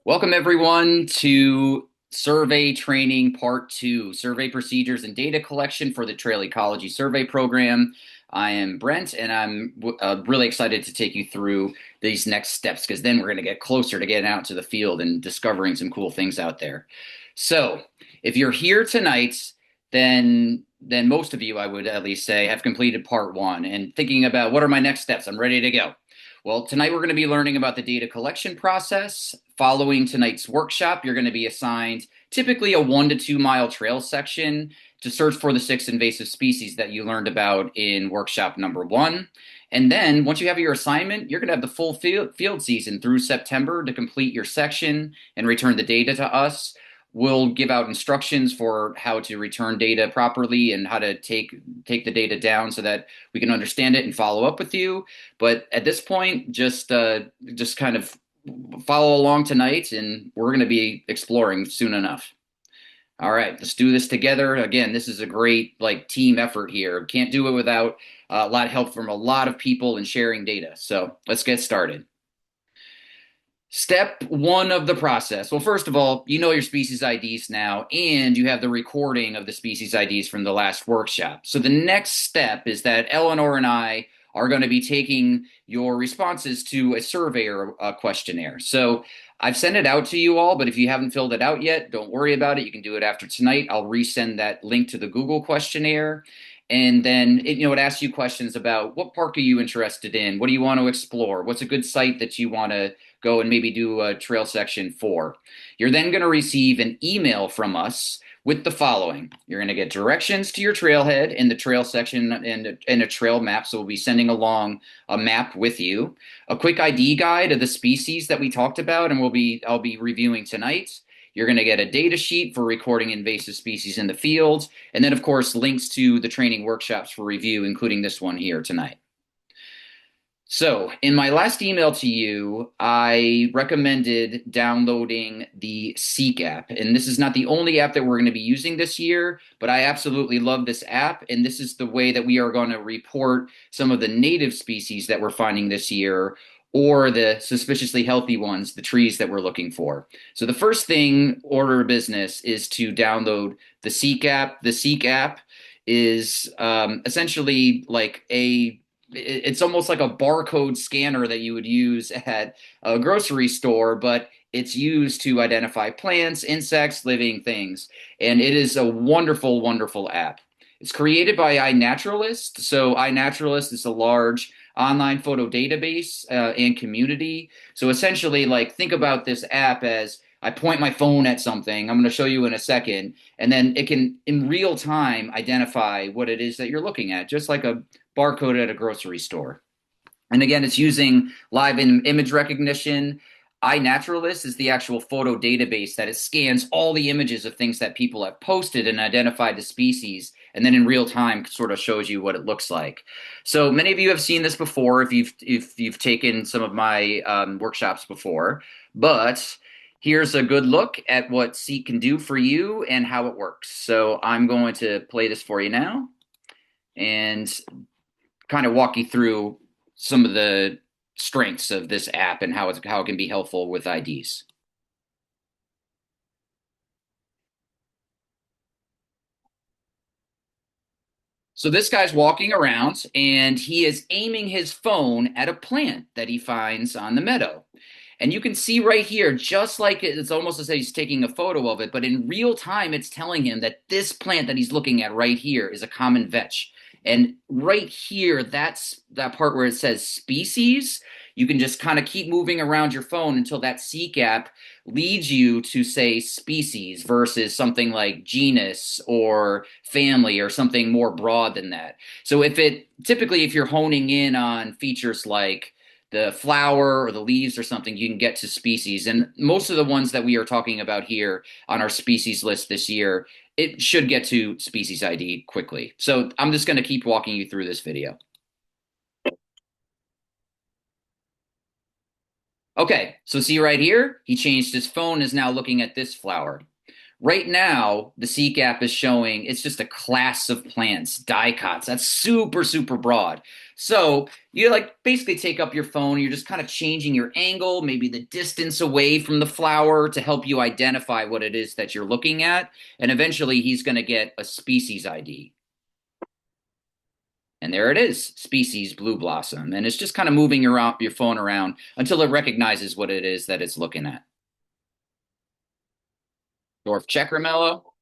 Welcome everyone to Survey Training Part 2, Survey Procedures and Data Collection for the Trail Ecology Survey Program. I am Brent, and I'm really excited to take you through these next steps because then we're going to get closer to getting out to the field and discovering some cool things out there. So, if you're here tonight, then most of you, I would at least say, have completed Part 1 and thinking about what are my next steps. I'm ready to go. Well, tonight we're going to be learning about the data collection process. Following tonight's workshop, you're going to be assigned typically a 1 to 2 mile trail section to search for the 6 invasive species that you learned about in workshop number 1. And then once you have your assignment, you're going to have the full field season through September to complete your section and return the data to us. We'll give out instructions for how to return data properly and how to take the data down so that we can understand it and follow up with you. But at this point, just kind of follow along tonight, and we're going to be exploring soon enough. All right, let's do this together. Again, this is a great team effort here. Can't do it without a lot of help from a lot of people and sharing data. So let's get started. Step 1 of the process. Well, first of all, you know your species IDs now, and you have the recording of the species IDs from the last workshop. So the next step is that Eleanor and I are going to be taking your responses to a survey or a questionnaire. So I've sent it out to you all, but if you haven't filled it out yet, don't worry about it. You can do it after tonight. I'll resend that link to the Google questionnaire. And then it asks you questions about what park are you interested in? What do you want to explore? What's a good site that you want to go and maybe do a trail section for? You're then going to receive an email from us with the following. You're going to get directions to your trailhead in the trail section and a trail map. So we'll be sending along a map with you, a quick ID guide of the species that we talked about, and I'll be reviewing tonight. You're going to get a data sheet for recording invasive species in the field, and then, of course, links to the training workshops for review, including this one here tonight. So in my last email to you, I recommended downloading the Seek app. And this is not the only app that we're going to be using this year, but I absolutely love this app. And this is the way that we are going to report some of the native species that we're finding this year, or the suspiciously healthy ones, the trees that we're looking for. So the first thing, order of business, is to download the Seek app. The Seek app is essentially it's almost like a barcode scanner that you would use at a grocery store, but it's used to identify plants, insects, living things. And it is a wonderful, wonderful app. It's created by iNaturalist. So iNaturalist is a large online photo database and community. So essentially, think about this app as I point my phone at something. I'm going to show you in a second, and then it can, in real time, identify what it is that you're looking at, just like a barcode at a grocery store. And again, it's using live image recognition. iNaturalist is the actual photo database that it scans all the images of things that people have posted and identified the species, and then in real time sort of shows you what it looks like. So many of you have seen this before if you've taken some of my workshops before, but here's a good look at what Seek can do for you and how it works. So I'm going to play this for you now and kind of walk you through some of the strengths of this app and how it can be helpful with IDs. So this guy's walking around and he is aiming his phone at a plant that he finds on the meadow. And you can see right here, just like it's almost as if he's taking a photo of it, but in real time, it's telling him that this plant that he's looking at right here is a common vetch. And right here, that's that part where it says species. You can just kind of keep moving around your phone until that Seek app leads you to say species versus something like genus or family or something more broad than that. So typically if you're honing in on features like the flower or the leaves or something, you can get to species. And most of the ones that we are talking about here on our species list this year, it should get to species ID quickly. So I'm just going to keep walking you through this video. Okay, so see right here, he changed his phone, is now looking at this flower. Right now, the Seek app is showing it's just a class of plants, dicots. That's super, super broad. So you like basically take up your phone, you're just kind of changing your angle, maybe the distance away from the flower to help you identify what it is that you're looking at. And eventually he's going to get a species ID. And there it is, species blue blossom. And it's just kind of moving your phone around until it recognizes what it is that it's looking at. Dwarf checker mellow.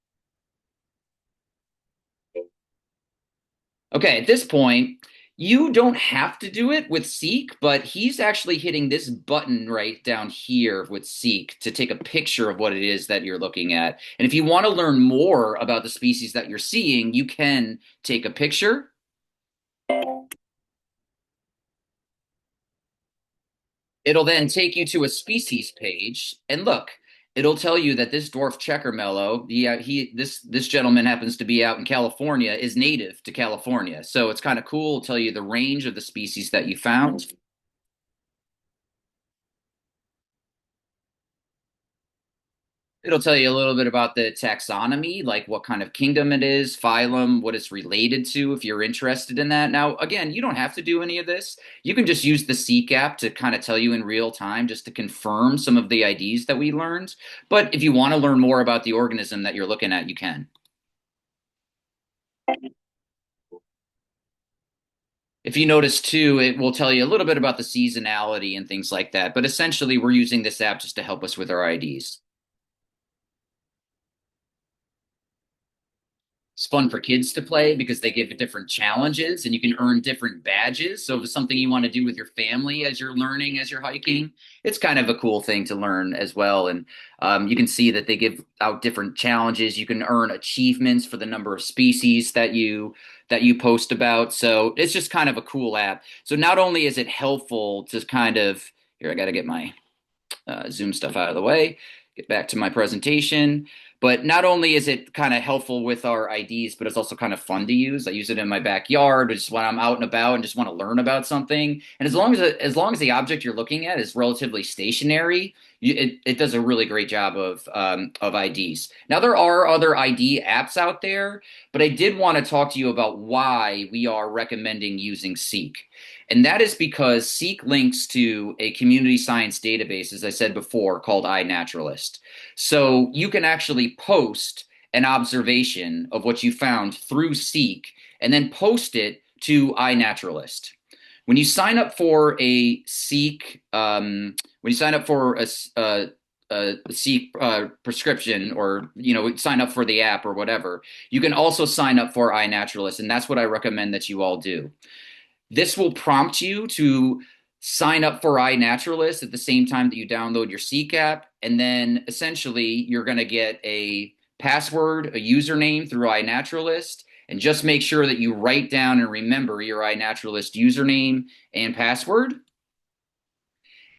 Okay, at this point, you don't have to do it with Seek, but he's actually hitting this button right down here with Seek to take a picture of what it is that you're looking at. And if you want to learn more about the species that you're seeing, you can take a picture. It'll then take you to a species page, and look, it'll tell you that this dwarf checker mellow, this gentleman happens to be out in California, is native to California. So it's kind of cool. It'll tell you the range of the species that you found. It'll tell you a little bit about the taxonomy, like what kind of kingdom it is, phylum, what it's related to, if you're interested in that. Now, again, you don't have to do any of this. You can just use the Seek app to kind of tell you in real time just to confirm some of the IDs that we learned. But if you want to learn more about the organism that you're looking at, you can. If you notice too, it will tell you a little bit about the seasonality and things like that. But essentially, we're using this app just to help us with our IDs. It's fun for kids to play because they give different challenges and you can earn different badges. So if it's something you want to do with your family as you're learning, as you're hiking, it's kind of a cool thing to learn as well. And you can see that they give out different challenges. You can earn achievements for the number of species that you post about. So it's just kind of a cool app. So not only is it helpful to kind of here, I got to get my Zoom stuff out of the way, get back to my presentation. But not only is it kind of helpful with our IDs, but it's also kind of fun to use. I use it in my backyard, just when I'm out and about and just want to learn about something. And as long as the object you're looking at is relatively stationary, it does a really great job of IDs. Now there are other ID apps out there, but I did want to talk to you about why we are recommending using Seek. And that is because Seek links to a community science database, as I said before, called iNaturalist. So you can actually post an observation of what you found through Seek and then post it to iNaturalist. When you sign up for a Seek, when you sign up for a Seek prescription, or sign up for the app or whatever, you can also sign up for iNaturalist, and that's what I recommend that you all do. This will prompt you to sign up for iNaturalist at the same time that you download your Seek app. And then essentially you're going to get a password, a username through iNaturalist. And just make sure that you write down and remember your iNaturalist username and password.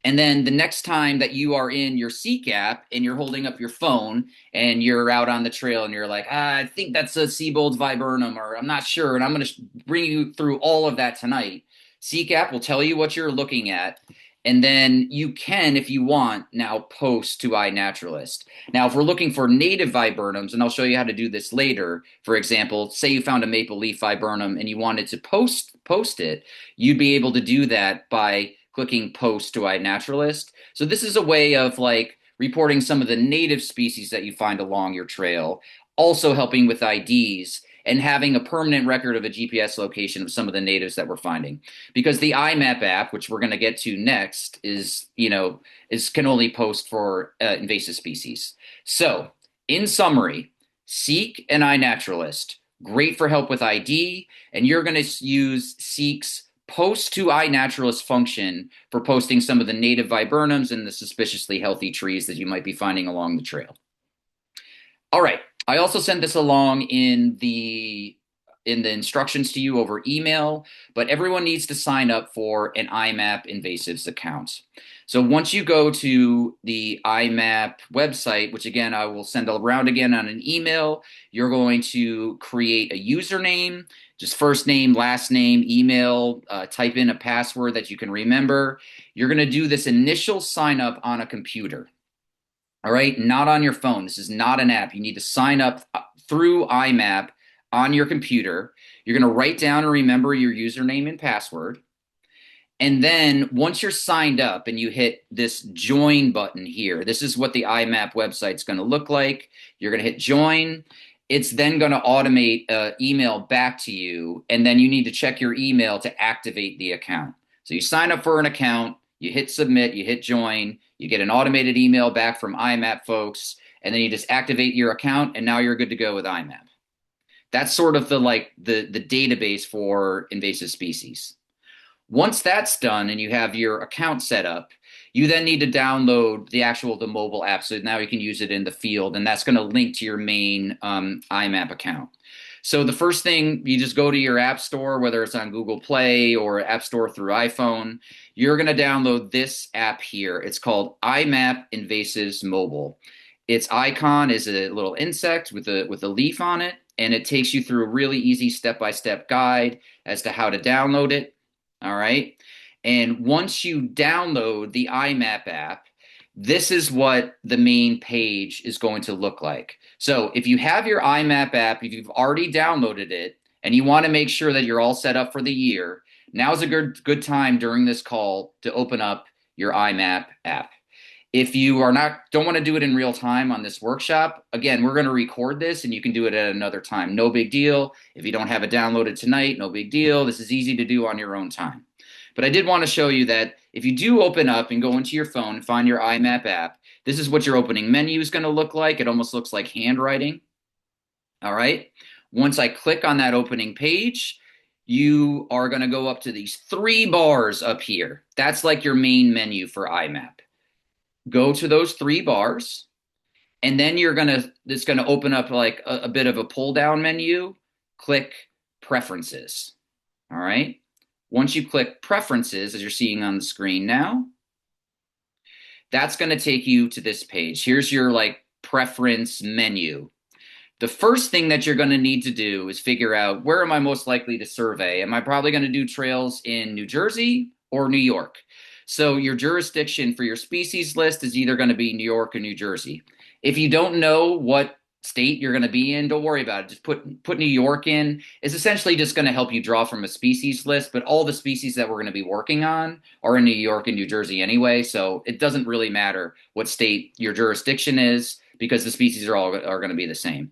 And then the next time that you are in your Seek app and you're holding up your phone and you're out on the trail and you're like, I think that's a Siebold viburnum, or I'm not sure, and I'm going to bring you through all of that tonight. Seek app will tell you what you're looking at. And then you can, if you want, now post to iNaturalist. Now, if we're looking for native viburnums, and I'll show you how to do this later, for example, say you found a maple leaf viburnum and you wanted to post it, you'd be able to do that by clicking post to iNaturalist. So this is a way of like reporting some of the native species that you find along your trail, also helping with IDs and having a permanent record of a GPS location of some of the natives that we're finding. Because the IMAP app, which we're going to get to next, can only post for invasive species. So, in summary, Seek and iNaturalist, great for help with ID, and you're going to use Seek's post to iNaturalist function for posting some of the native viburnums and the suspiciously healthy trees that you might be finding along the trail. All right. I also sent this along in the instructions to you over email, but everyone needs to sign up for an IMAP invasives account. So once you go to the IMAP website, which again, I will send around again on an email, you're going to create a username, just first name, last name, email, type in a password that you can remember. You're going to do this initial sign up on a computer. All right, not on your phone. This is not an app. You need to sign up through IMAP on your computer. You're going to write down and remember your username and password. And then once you're signed up and you hit this join button here, this is what the IMAP website's going to look like. You're going to hit join. It's then going to automate an email back to you. And then you need to check your email to activate the account. So you sign up for an account, you hit submit, you hit join, you get an automated email back from IMAP folks, and then you just activate your account, and now you're good to go with IMAP. That's sort of the database for invasive species. Once that's done and you have your account set up, you then need to download the mobile app. So now you can use it in the field, and that's going to link to your main IMAP account. So the first thing, you just go to your app store, whether it's on Google Play or App Store through iPhone. You're going to download this app here. It's called IMAP Invasives Mobile. Its icon is a little insect with a leaf on it, and it takes you through a really easy step-by-step guide as to how to download it. All right. And once you download the IMAP app, this is what the main page is going to look like. So if you have your IMAP app, if you've already downloaded it and you want to make sure that you're all set up for the year, now's a good time during this call to open up your IMAP app. If you don't want to do it in real time on this workshop, again, we're going to record this and you can do it at another time. No big deal. If you don't have it downloaded tonight, no big deal. This is easy to do on your own time. But I did want to show you that if you do open up and go into your phone and find your IMAP app, this is what your opening menu is going to look like. It almost looks like handwriting. All right. Once I click on that opening page, you are going to go up to these 3 bars up here. That's like your main menu for IMAP. Go to those 3 bars, and then it's going to open up like a bit of a pull down menu. Click preferences. All right. Once you click preferences, as you're seeing on the screen now, that's going to take you to this page. Here's your preference menu. The first thing that you're going to need to do is figure out, where am I most likely to survey? Am I probably going to do trails in New Jersey or New York? So your jurisdiction for your species list is either going to be New York or New Jersey. If you don't know what state you're going to be in, don't worry about it. Just put New York in. It's essentially just going to help you draw from a species list, but all the species that we're going to be working on are in New York and New Jersey anyway, so it doesn't really matter what state your jurisdiction is because the species are going to be the same.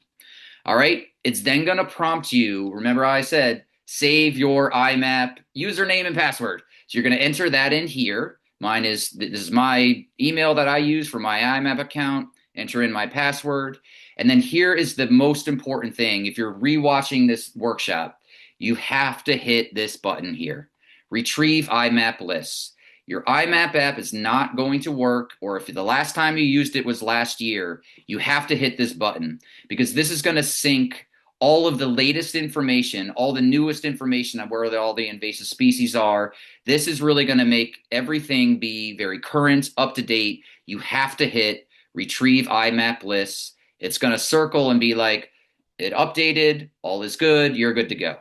All right, it's then going to prompt you. Remember I said save your IMAP username and password. So you're going to enter that in here. This is my email that I use for my IMAP account. Enter in my password. And then here is the most important thing. If you're rewatching this workshop, you have to hit this button here. Retrieve IMAP lists. Your IMAP app is not going to work, or if the last time you used it was last year, you have to hit this button because this is going to sync all of the latest information, all the newest information on where all the invasive species are. This is really going to make everything be very current, up to date. You have to hit retrieve IMAP lists. It's going to circle and be like, it updated, all is good, you're good to go.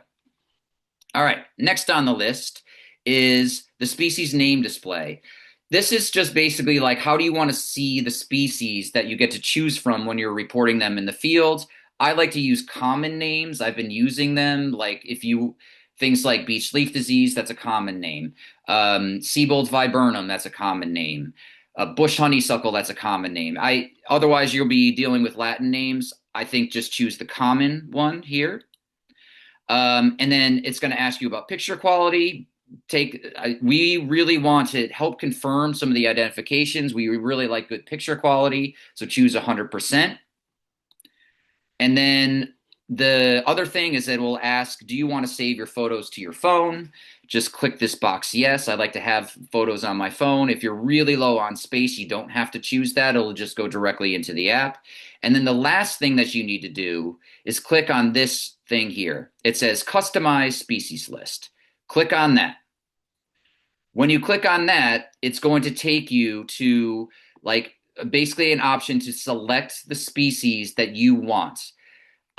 All right, next on the list is the species name display. This is just basically like, how do you want to see the species that you get to choose from when you're reporting them in the field? I like to use common names. I've been using them. Things like beech leaf disease, that's a common name. Siebold's viburnum, that's a common name. Bush honeysuckle, that's a common name. Otherwise, you'll be dealing with Latin names. I think just choose the common one here. And then it's going to ask you about picture quality. We really want to help confirm some of the identifications. We really like good picture quality, so choose 100%. And then the other thing is that it will ask, do you want to save your photos to your phone? Just click this box, yes. I like to have photos on my phone. If you're really low on space, you don't have to choose that. It'll just go directly into the app. And then the last thing that you need to do is click on this thing here. It says customize species list. Click on that. When you click on that, it's going to take you to basically an option to select the species that you want.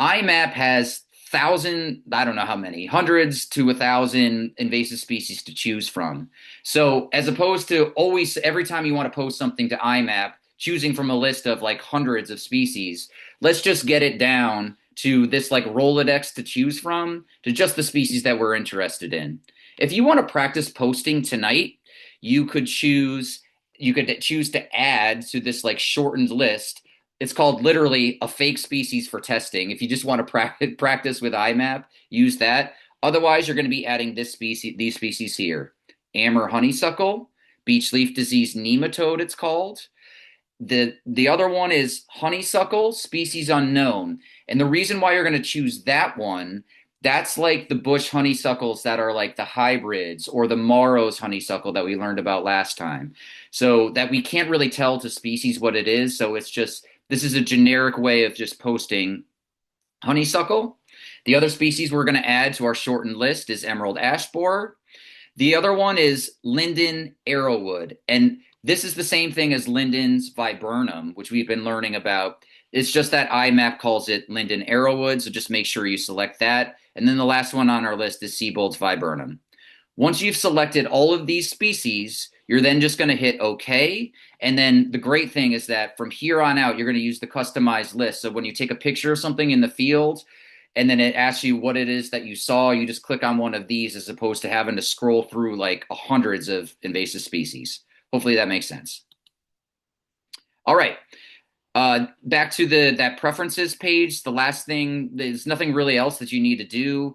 IMAP has I don't know how many, hundreds to 1,000 invasive species to choose from. So as opposed to always, every time you want to post something to IMAP, choosing from a list of like hundreds of species. Let's just get it down to this like Rolodex to choose from to just the species that we're interested in. If you want to practice posting tonight, you could choose to add to this like shortened list. It's called literally a fake species for testing. If you just want to practice with IMAP, use that. Otherwise, you're going to be adding these species here: Amur honeysuckle, beech leaf disease nematode, it's called. The other one is honeysuckle, species unknown. And the reason why you're going to choose that one, that's like the bush honeysuckles that are like the hybrids or the Morrow's honeysuckle that we learned about last time. So that we can't really tell to species what it is. So it's just, this is a generic way of just posting honeysuckle. The other species we're going to add to our shortened list is emerald ash borer. The other one is linden arrowwood. And this is the same thing as Linden's viburnum, which we've been learning about. It's just that IMAP calls it linden arrowwood, so just make sure you select that. And then the last one on our list is Siebold's viburnum. Once you've selected all of these species, you're then just going to hit OK. And then the great thing is that from here on out, you're going to use the customized list. So when you take a picture of something in the field, and then it asks you what it is that you saw, you just click on one of these as opposed to having to scroll through like hundreds of invasive species. Hopefully that makes sense. All right. Back to that preferences page. The last thing, there's nothing really else that you need to do.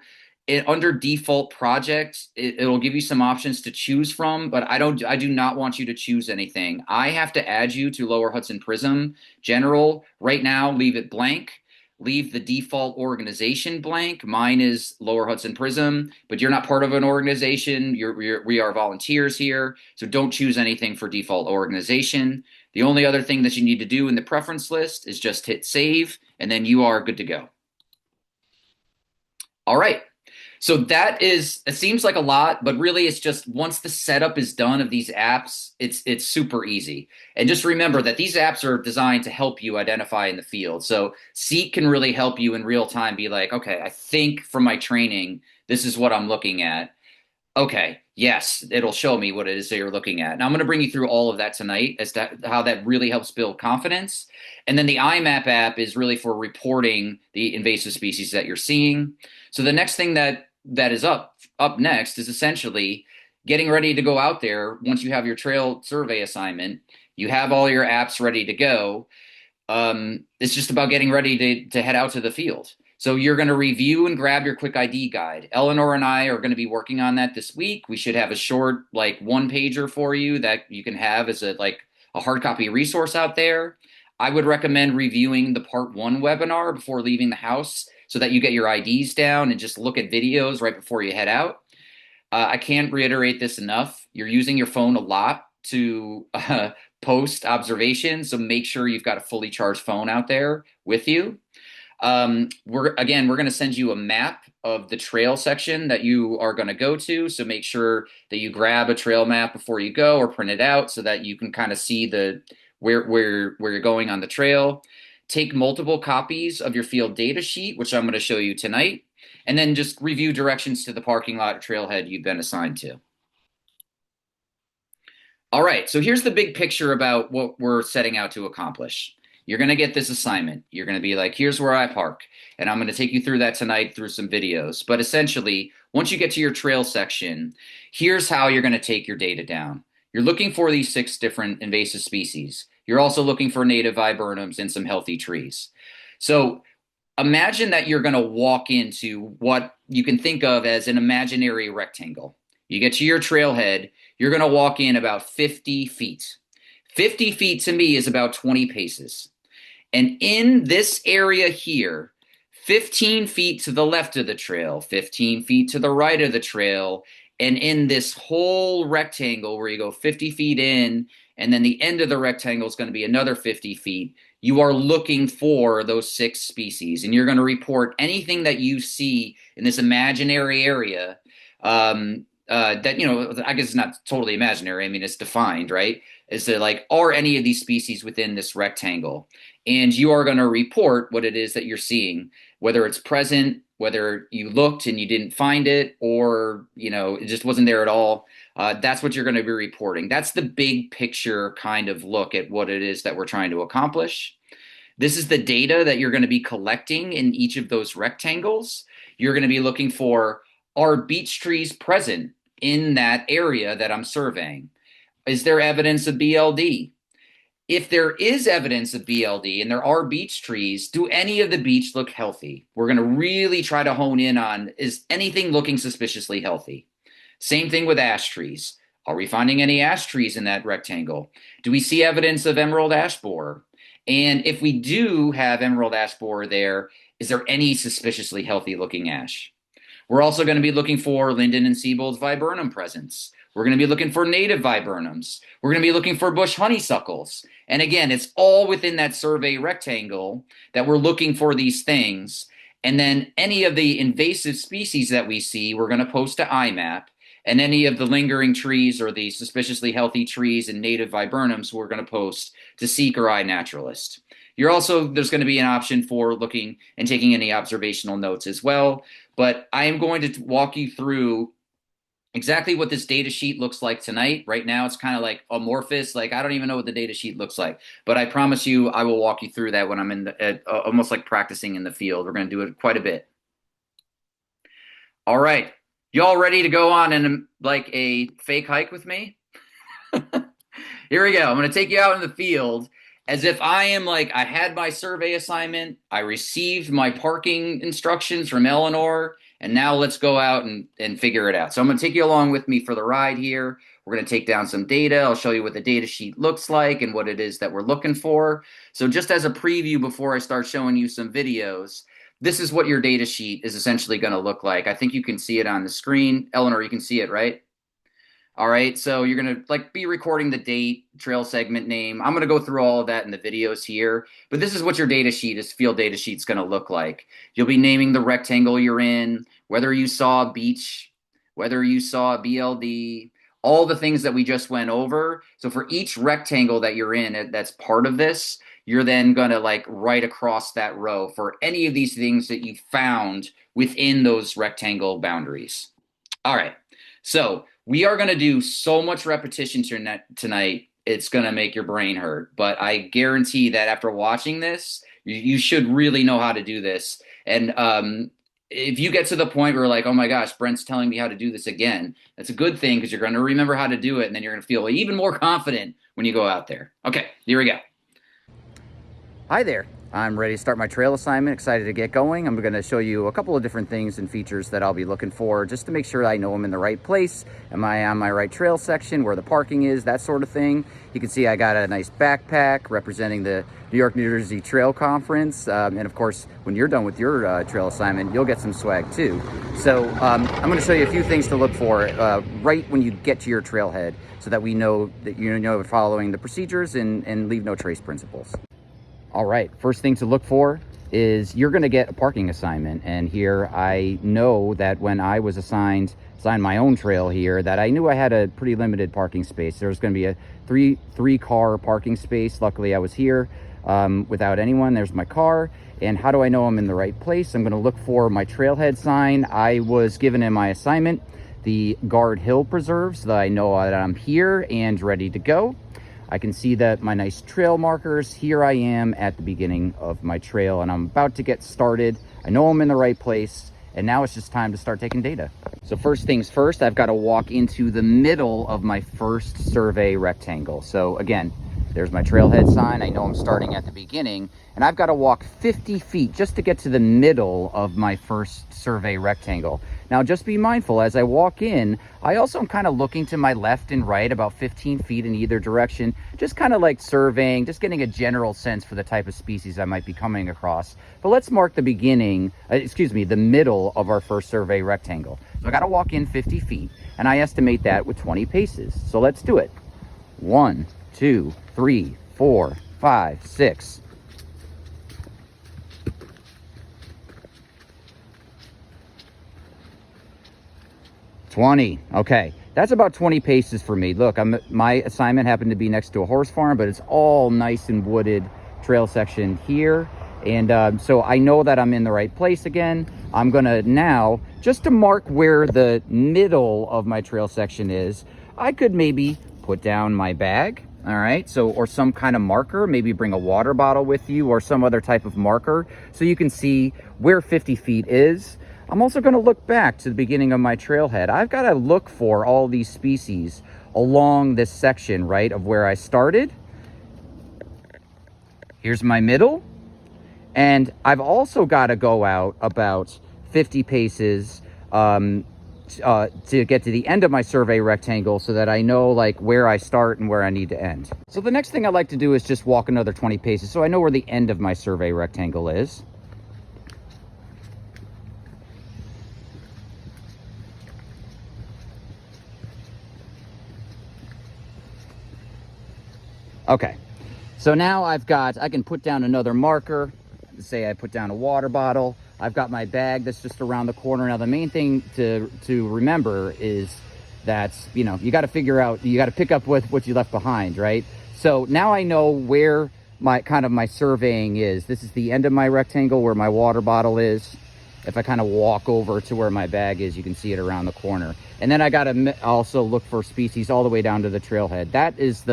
Under default projects, it'll give you some options to choose from, but I do not want you to choose anything. I have to add you to Lower Hudson Prism General. Right now, leave it blank. Leave the default organization blank. Mine is Lower Hudson Prism, but you're not part of an organization. We are volunteers here, so don't choose anything for default organization. The only other thing that you need to do in the preference list is just hit save, and then you are good to go. All right. So it seems like a lot, but really it's just once the setup is done of these apps, it's super easy. And just remember that these apps are designed to help you identify in the field. So Seek can really help you in real time be like, okay, I think from my training, this is what I'm looking at. Okay, yes, it'll show me what it is that you're looking at. Now I'm going to bring you through all of that tonight as to how that really helps build confidence. And then the IMAP app is really for reporting the invasive species that you're seeing. So the next thing that is up next is essentially getting ready to go out there. Once you have your trail survey assignment, you have all your apps ready to go. It's just about getting ready to head out to the field. So you're going to review and grab your quick ID guide. Eleanor and I are going to be working on that this week. We should have a short like one pager for you that you can have as a hard copy resource out there. I would recommend reviewing the part 1 webinar before leaving the house so that you get your IDs down and just look at videos right before you head out. I can't reiterate this enough. You're using your phone a lot to post observations, so make sure you've got a fully charged phone out there with you. We're going to send you a map of the trail section that you are going to go to. So make sure that you grab a trail map before you go or print it out so that you can kind of see where you're going on the trail. Take multiple copies of your field data sheet, which I'm going to show you tonight, and then just review directions to the parking lot or trailhead you've been assigned to. All right, so here's the big picture about what we're setting out to accomplish. You're going to get this assignment. You're going to be like, here's where I park. And I'm going to take you through that tonight through some videos. But essentially, once you get to your trail section, here's how you're going to take your data down. You're looking for these 6 different invasive species. You're also looking for native viburnums and some healthy trees. So imagine that you're going to walk into what you can think of as an imaginary rectangle. You get to your trailhead, you're going to walk in about 50 feet. 50 feet to me is about 20 paces. And in this area here, 15 feet to the left of the trail, 15 feet to the right of the trail, and in this whole rectangle where you go 50 feet in, and then the end of the rectangle is going to be another 50 feet, you are looking for those 6 species. And you're going to report anything that you see in this imaginary area that, I guess it's not totally imaginary. I mean, it's defined, right? Is there are any of these species within this rectangle? And you are going to report what it is that you're seeing, whether it's present, whether you looked and you didn't find it, or, it just wasn't there at all. That's what you're going to be reporting. That's the big picture kind of look at what it is that we're trying to accomplish. This is the data that you're going to be collecting in each of those rectangles. You're going to be looking for, are beech trees present in that area that I'm surveying? Is there evidence of BLD? If there is evidence of BLD and there are beech trees, do any of the beech look healthy? We're going to really try to hone in on, is anything looking suspiciously healthy? Same thing with ash trees. Are we finding any ash trees in that rectangle? Do we see evidence of emerald ash borer? And if we do have emerald ash borer there, is there any suspiciously healthy looking ash? We're also going to be looking for linden and Siebold's viburnum presence. We're going to be looking for native viburnums. We're going to be looking for bush honeysuckles. And again, it's all within that survey rectangle that we're looking for these things. And then any of the invasive species that we see, we're going to post to IMAP. And any of the lingering trees or the suspiciously healthy trees and native viburnums, we're going to post to Seek or iNaturalist. There's going to be an option for looking and taking any observational notes as well. But I am going to walk you through exactly what this data sheet looks like tonight. Right now, it's kind of like amorphous. Like, I don't even know what the data sheet looks like. But I promise you, I will walk you through that when I'm almost like practicing in the field. We're going to do it quite a bit. All right. Y'all ready to go on in like a fake hike with me? Here we go. I'm going to take you out in the field as if I am like, I had my survey assignment, I received my parking instructions from Eleanor, and now let's go out and figure it out. So I'm going to take you along with me for the ride here. We're going to take down some data. I'll show you what the data sheet looks like and what it is that we're looking for. So just as a preview before I start showing you some videos, this is what your data sheet is essentially going to look like. I think you can see it on the screen. Eleanor, you can see it, right? All right, so you're going to be recording the date, trail segment name. I'm going to go through all of that in the videos here, but this is what your data sheet, field data sheet's going to look like. You'll be naming the rectangle you're in, whether you saw a beech, whether you saw a BLD, all the things that we just went over. So for each rectangle that you're in that's part of this, you're then going to write across that row for any of these things that you found within those rectangle boundaries. All right, so we are going to do so much repetition tonight, it's going to make your brain hurt. But I guarantee that after watching this, you should really know how to do this. And if you get to the point where like, oh my gosh, Brent's telling me how to do this again, that's a good thing because you're going to remember how to do it. And then you're going to feel even more confident when you go out there. Okay, here we go. Hi there. I'm ready to start my trail assignment, excited to get going. I'm going to show you a couple of different things and features that I'll be looking for just to make sure I know I'm in the right place. Am I on my right trail section, where the parking is, that sort of thing. You can see I got a nice backpack representing the New York, New Jersey Trail Conference. And of course, when you're done with your trail assignment, you'll get some swag too. So I'm going to show you a few things to look for right when you get to your trailhead so that we know that you're following the procedures and leave no trace principles. All right, first thing to look for is you're going to get a parking assignment. And here I know that when I was assigned my own trail here, that I knew I had a pretty limited parking space. There was going to be a three car parking space. Luckily, I was here without anyone. There's my car. And how do I know I'm in the right place? I'm going to look for my trailhead sign. I was given in my assignment the Guard Hill Preserve, so that I know that I'm here and ready to go. I can see that my nice trail markers, here I am at the beginning of my trail and I'm about to get started. I know I'm in the right place and now it's just time to start taking data. So first things first, I've got to walk into the middle of my first survey rectangle. So again, there's my trailhead sign. I know I'm starting at the beginning and I've got to walk 50 feet just to get to the middle of my first survey rectangle. Now, just be mindful as I walk in, I also am kind of looking to my left and right about 15 feet in either direction, just kind of like surveying, just getting a general sense for the type of species I might be coming across. But let's mark the the middle of our first survey rectangle. So I got to walk in 50 feet and I estimate that with 20 paces. So let's do it. 1, 2, 3, 4, 5, 6. 20. Okay, that's about 20 paces for me. Look, my assignment happened to be next to a horse farm, but it's all nice and wooded trail section here. And so I know that I'm in the right place again. I'm gonna now, just to mark where the middle of my trail section is, I could maybe put down my bag, all right? So, or some kind of marker, maybe bring a water bottle with you or some other type of marker so you can see where 50 feet is. I'm also gonna look back to the beginning of my trailhead. I've gotta look for all these species along this section, right, of where I started. Here's my middle. And I've also gotta go out about 50 paces to get to the end of my survey rectangle so that I know like where I start and where I need to end. So the next thing I like to do is just walk another 20 paces so I know where the end of my survey rectangle is. Okay, so now I can put down another marker. Say I put down a water bottle. I've got my bag that's just around the corner. Now the main thing to remember is that, you know, you got to figure out, you got to pick up with what you left behind, right? So now I know where my surveying is. This is the end of my rectangle where my water bottle is. If I kind of walk over to where my bag is, you can see it around the corner. And then I got to also look for species all the way down to the trailhead. That is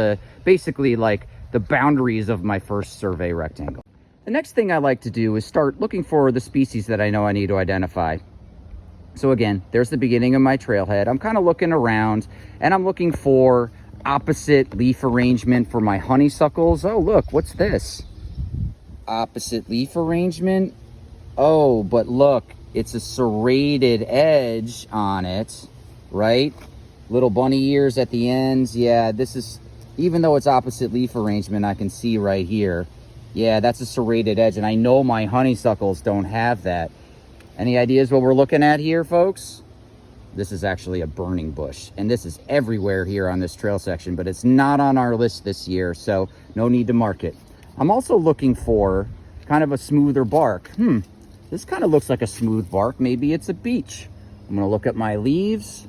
basically like the boundaries of my first survey rectangle. The next thing I like to do is start looking for the species that I know I need to identify. So again, there's the beginning of my trailhead. I'm kind of looking around and I'm looking for opposite leaf arrangement for my honeysuckles. Oh, look, what's this? Opposite leaf arrangement. Oh, but look, it's a serrated edge on it, right? Little bunny ears at the ends. Yeah, this is, even though it's opposite leaf arrangement, I can see right here. Yeah, that's a serrated edge, and I know my honeysuckles don't have that. Any ideas what we're looking at here, folks? This is actually a burning bush, and this is everywhere here on this trail section, but it's not on our list this year, so no need to mark it. I'm also looking for kind of a smoother bark. This kind of looks like a smooth bark. Maybe it's a beech. I'm gonna look at my leaves.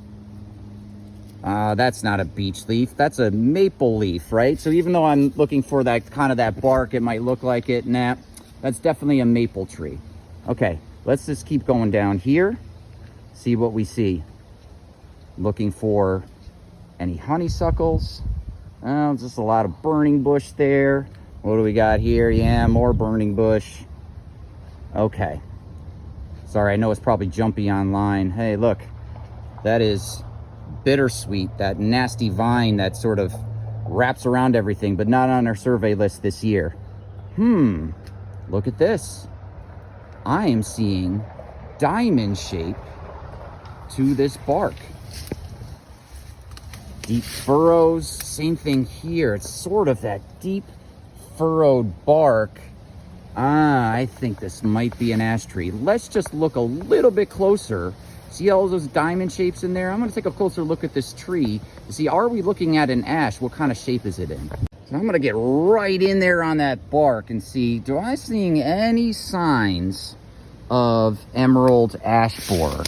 That's not a beech leaf, that's a maple leaf, right? So even though I'm looking for that kind of that bark, it might look like it. Nah, that's definitely a maple tree. Okay, let's just keep going down here, see what we see. Looking for any honeysuckles. Oh, just a lot of burning bush there. What do we got here? Yeah, more burning bush. Okay. Sorry, I know it's probably jumpy online. Hey, look, that is bittersweet, that nasty vine that sort of wraps around everything, but not on our survey list this year. Look at this. I am seeing diamond shape to this bark. Deep furrows, same thing here. It's sort of that deep furrowed bark. I think this might be an ash tree. Let's just look a little bit closer. See all those diamond shapes in there? I'm gonna take a closer look at this tree to see, are we looking at an ash? What kind of shape is it in? So I'm gonna get right in there on that bark and see, do I seeing any signs of emerald ash borer?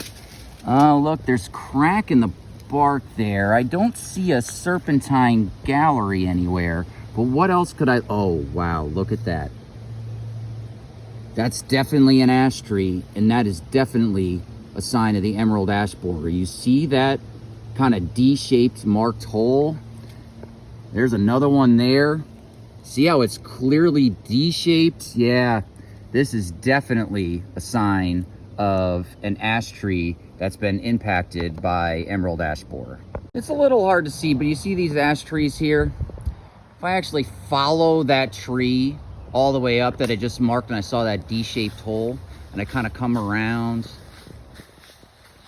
Oh, look, there's crack in the bark there. I don't see a serpentine gallery anywhere, but what else could I, oh, wow, look at that. That's definitely an ash tree, and that is definitely a sign of the emerald ash borer. You see that kind of D-shaped marked hole? There's another one there. See how it's clearly D-shaped? Yeah, this is definitely a sign of an ash tree that's been impacted by emerald ash borer. It's a little hard to see, but you see these ash trees here? If I actually follow that tree all the way up that I just marked and I saw that D-shaped hole, and I kind of come around,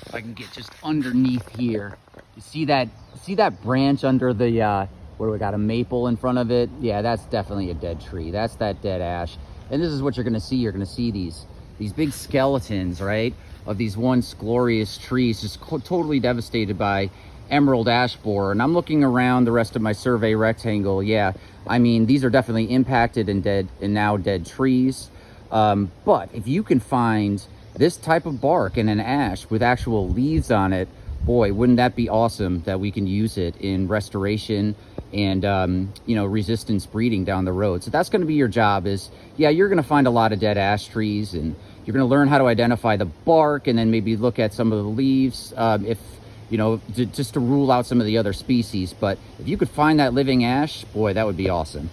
if I can get just underneath here, you see that branch under the, where we got a maple in front of it? Yeah, that's definitely a dead tree. That's that dead ash. And this is what you're gonna see. You're gonna see these big skeletons, right, of these once glorious trees just totally devastated by emerald ash borer. And I'm looking around the rest of my survey rectangle. Yeah, I mean, these are definitely impacted and dead and now dead trees. But if you can find this type of bark in an ash with actual leaves on it, boy, wouldn't that be awesome that we can use it in restoration and, you know, resistance breeding down the road. So that's going to be your job is, yeah, you're going to find a lot of dead ash trees, and you're going to learn how to identify the bark and then maybe look at some of the leaves. you know, just to rule out some of the other species. But if you could find that living ash, boy, that would be awesome.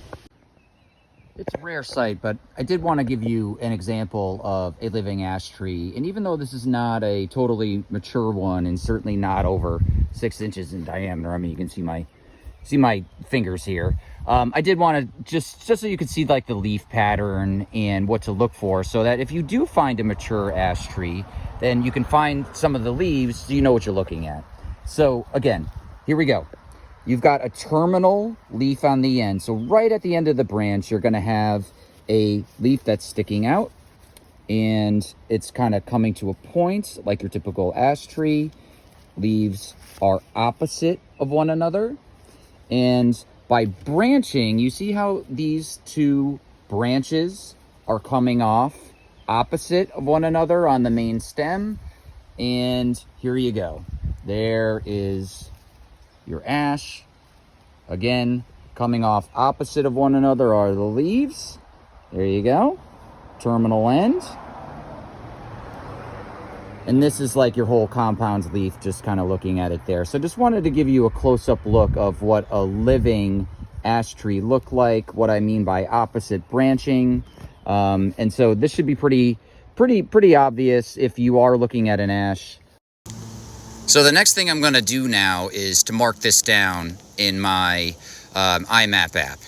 It's a rare sight, but I did want to give you an example of a living ash tree. And even though this is not a totally mature one, and certainly not over 6 inches in diameter, I mean, you can see my fingers here. I did want to just so you could see like the leaf pattern and what to look for, so that if you do find a mature ash tree, then you can find some of the leaves so you know what you're looking at. So again, here we go. You've got a terminal leaf on the end. So right at the end of the branch, you're going to have a leaf that's sticking out, and it's kind of coming to a point like your typical ash tree. Leaves are opposite of one another. And by branching, you see how these two branches are coming off opposite of one another on the main stem. And here you go. There is your ash. Again, coming off opposite of one another are the leaves. There you go. Terminal end. And this is like your whole compound leaf, just kind of looking at it there. So just wanted to give you a close-up look of what a living ash tree look like, what I mean by opposite branching. And so this should be pretty obvious if you are looking at an ash. So the next thing I'm going to do now is to mark this down in my IMAP app.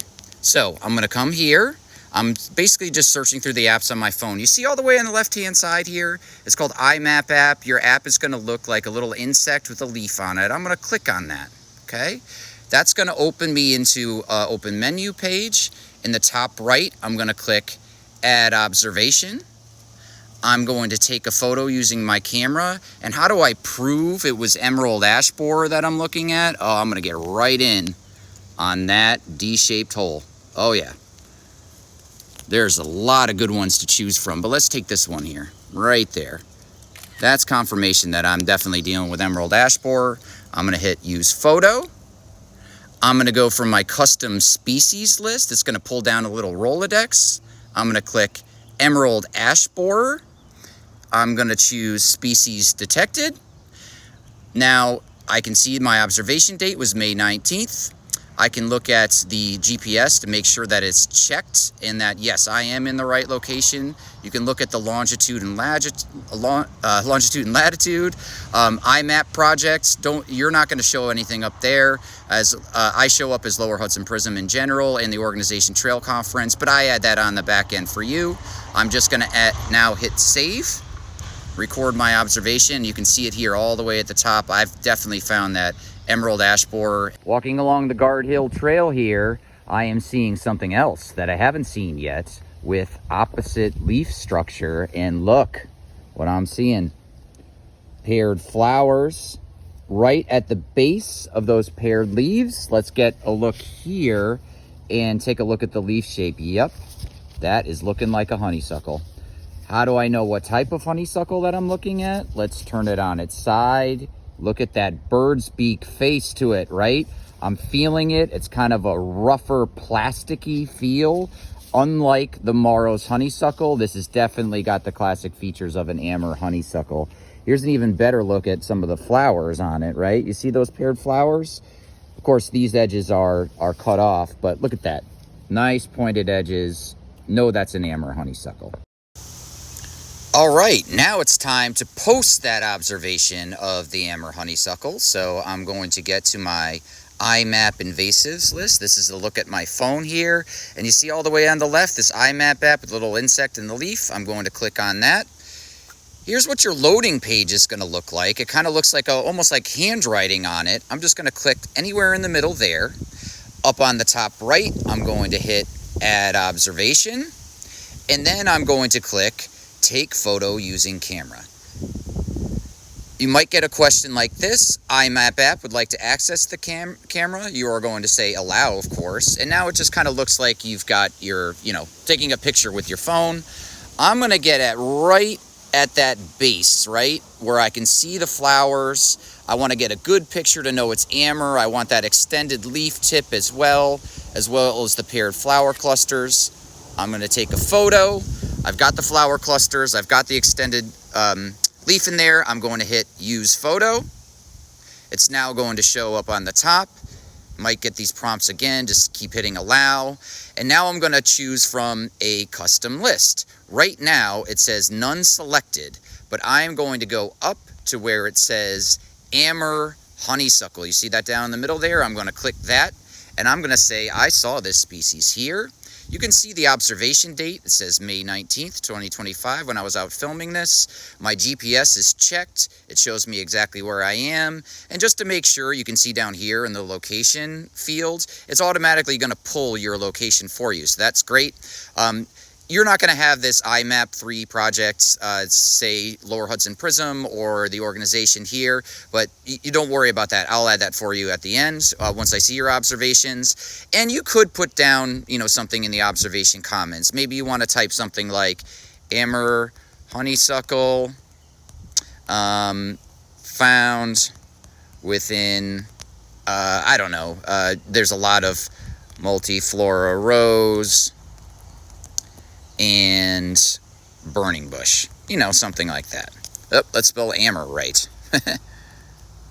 So I'm going to come here. I'm basically just searching through the apps on my phone. You see all the way on the left-hand side here? It's called IMAP app. Your app is going to look like a little insect with a leaf on it. I'm going to click on that, okay? That's going to open me into an open menu page. In the top right, I'm going to click Add Observation. I'm going to take a photo using my camera. And how do I prove it was emerald ash borer that I'm looking at? Oh, I'm going to get right in on that D-shaped hole. Oh, yeah. There's a lot of good ones to choose from, but let's take this one here, right there. That's confirmation that I'm definitely dealing with emerald ash borer. I'm going to hit Use Photo. I'm going to go from my custom species list. It's going to pull down a little Rolodex. I'm going to click emerald ash borer. I'm going to choose species detected. Now, I can see my observation date was May 19th. I can look at the GPS to make sure that it's checked and that, yes, I am in the right location. You can look at the longitude and latitude. IMAP projects, you're not going to show anything up there, as I show up as Lower Hudson Prism in general and the organization Trail Conference, but I add that on the back end for you. I'm just going to now hit save, record my observation. You can see it here all the way at the top. I've definitely found that emerald ash borer. Walking along the Guard Hill Trail here, I am seeing something else that I haven't seen yet with opposite leaf structure. And look what I'm seeing. Paired flowers right at the base of those paired leaves. Let's get a look here and take a look at the leaf shape. Yep, that is looking like a honeysuckle. How do I know what type of honeysuckle that I'm looking at? Let's turn it on its side. Look at that bird's beak face to it, right? I'm feeling it. It's kind of a rougher, plasticky feel. Unlike the Morrow's honeysuckle, this has definitely got the classic features of an Amur honeysuckle. Here's an even better look at some of the flowers on it, right? You see those paired flowers? Of course, these edges are cut off, but look at that. Nice pointed edges. No, that's an Amur honeysuckle. All right, now it's time to post that observation of the Amur honeysuckle. So I'm going to get to my IMAP invasives list. This is a look at my phone here. And you see all the way on the left, this IMAP app with a little insect in the leaf. I'm going to click on that. Here's what your loading page is going to look like. It kind of looks like almost like handwriting on it. I'm just going to click anywhere in the middle there. Up on the top right, I'm going to hit Add Observation. And then I'm going to click Take Photo Using Camera. You might get a question like this. IMAP app would like to access the camera. You are going to say allow, of course. And now it just kind of looks like you've got your, taking a picture with your phone. I'm going to get right at that base, right, where I can see the flowers. I want to get a good picture to know it's Amur. I want that extended leaf tip as well as the paired flower clusters. I'm going to take a photo. I've got the flower clusters. I've got the extended leaf in there. I'm going to hit Use Photo. It's now going to show up on the top. Might get these prompts again, just keep hitting allow. And now I'm going to choose from a custom list. Right now it says none selected, but I'm going to go up to where it says Amur honeysuckle. You see that down in the middle there? I'm going to click that, and I'm going to say I saw this species here. You can see the observation date. It says May 19th, 2025 when I was out filming this. My GPS is checked. It shows me exactly where I am. And just to make sure, you can see down here in the location field, it's automatically going to pull your location for you. So that's great. You're not going to have this IMAP 3 project, say Lower Hudson Prism or the organization here, but you don't worry about that. I'll add that for you at the end once I see your observations. And you could put down, something in the observation comments. Maybe you want to type something like Amur honeysuckle found within, I don't know, there's a lot of multiflora rose and burning bush, something like that. Oh, let's spell Amur right.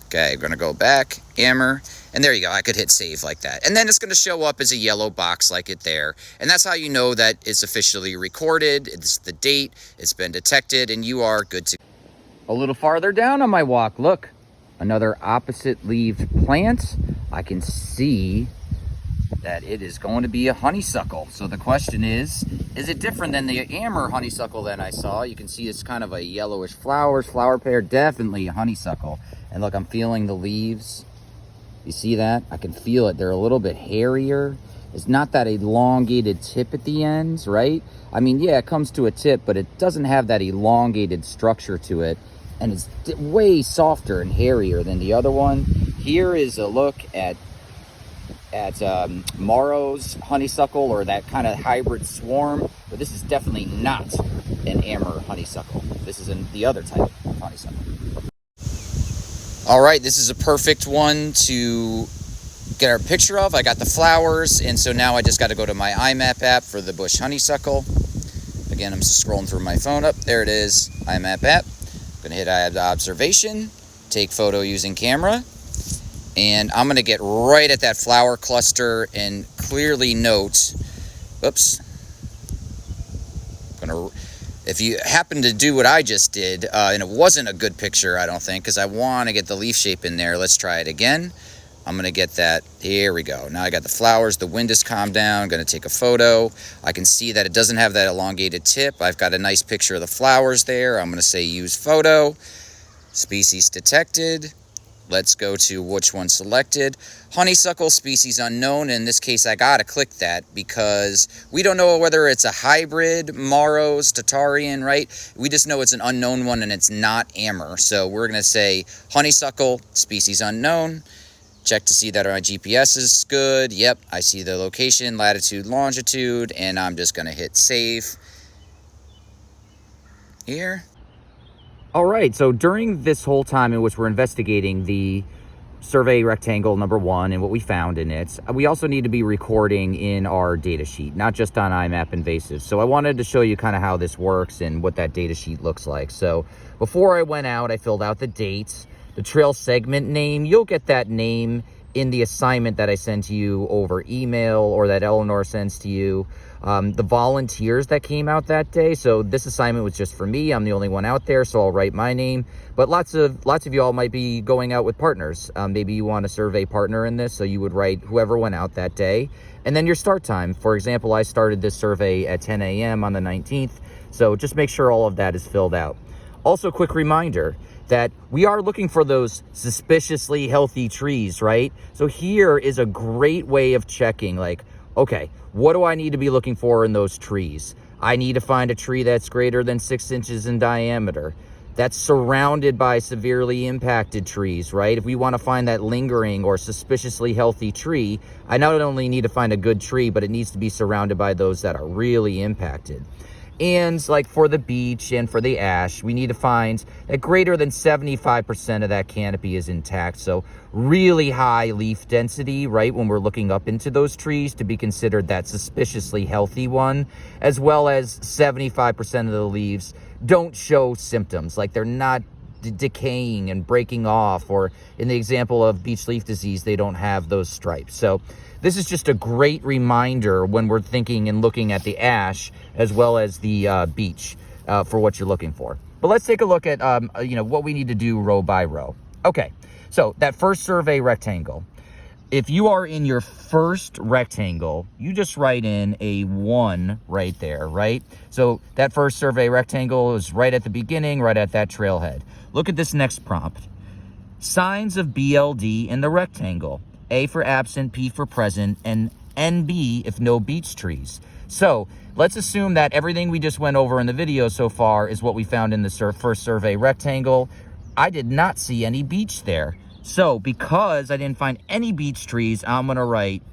Okay, I'm gonna go back, Amur, and there you go. I could hit save like that. And then it's gonna show up as a yellow box like it there. And that's how you know that it's officially recorded, it's the date, it's been detected, and you are good to go. A little farther down on my walk, look, another opposite-leaved plant. I can see that it is going to be a honeysuckle. So the question is it different than the Amur honeysuckle that I saw? You can see it's kind of a yellowish flower pair, definitely a honeysuckle. And look, I'm feeling the leaves. You see that? I can feel it. They're a little bit hairier. It's not that elongated tip at the ends, right? I mean, yeah, it comes to a tip, but it doesn't have that elongated structure to it. And it's way softer and hairier than the other one. Here is a look at Morrow's honeysuckle, or that kind of hybrid swarm, but this is definitely not an Amur honeysuckle. This is the other type of honeysuckle. All right, this is a perfect one to get our picture of. I got the flowers, and so now I just got to go to my IMAP app for the bush honeysuckle. Again, I'm just scrolling through my phone. Up there it is, IMAP app. I'm gonna hit add observation, take photo using camera. And I'm going to get right at that flower cluster and clearly note, oops, if you happen to do what I just did, and it wasn't a good picture, I don't think, because I want to get the leaf shape in there. Let's try it again. I'm going to get that. Here we go. Now I got the flowers. The wind has calmed down. I'm going to take a photo. I can see that it doesn't have that elongated tip. I've got a nice picture of the flowers there. I'm going to say use photo. Species detected. Let's go to which one selected. Honeysuckle, species unknown. In this case, I gotta click that because we don't know whether it's a hybrid, Morrow's, Tatarian, right? We just know it's an unknown one and it's not Amur. So we're gonna say honeysuckle, species unknown. Check to see that my GPS is good. Yep, I see the location, latitude, longitude, and I'm just gonna hit save here. All right, so during this whole time in which we're investigating the survey rectangle number 1 and what we found in it, we also need to be recording in our data sheet, not just on IMAP invasives. So I wanted to show you kind of how this works and what that data sheet looks like. So before I went out, I filled out the dates, the trail segment name. You'll get that name in the assignment that I send to you over email or that Eleanor sends to you. The volunteers that came out that day. So this assignment was just for me. I'm the only one out there, so I'll write my name. But lots of y'all might be going out with partners. Maybe you want a survey partner in this, so you would write whoever went out that day. And then your start time. For example, I started this survey at 10 a.m. on the 19th. So just make sure all of that is filled out. Also, quick reminder that we are looking for those suspiciously healthy trees, right? So here is a great way of checking, like, okay, what do I need to be looking for in those trees? I need to find a tree that's greater than 6 inches in diameter, that's surrounded by severely impacted trees, right? If we want to find that lingering or suspiciously healthy tree, I not only need to find a good tree, but it needs to be surrounded by those that are really impacted. And like for the beech and for the ash, we need to find that greater than 75% of that canopy is intact. So really high leaf density, right, when we're looking up into those trees to be considered that suspiciously healthy one, as well as 75% of the leaves don't show symptoms, like they're not decaying and breaking off, or in the example of beech leaf disease, they don't have those stripes. So this is just a great reminder when we're thinking and looking at the ash as well as the beech for what you're looking for. But let's take a look at what we need to do row by row. Okay, so that first survey rectangle. If you are in your first rectangle, you just write in a 1 right there, right? So that first survey rectangle is right at the beginning, right at that trailhead. Look at this next prompt. Signs of BLD in the rectangle. A for absent, P for present, and NB if no beech trees. So let's assume that everything we just went over in the video so far is what we found in the first survey rectangle. I did not see any beech there. So because I didn't find any beech trees, I'm going to write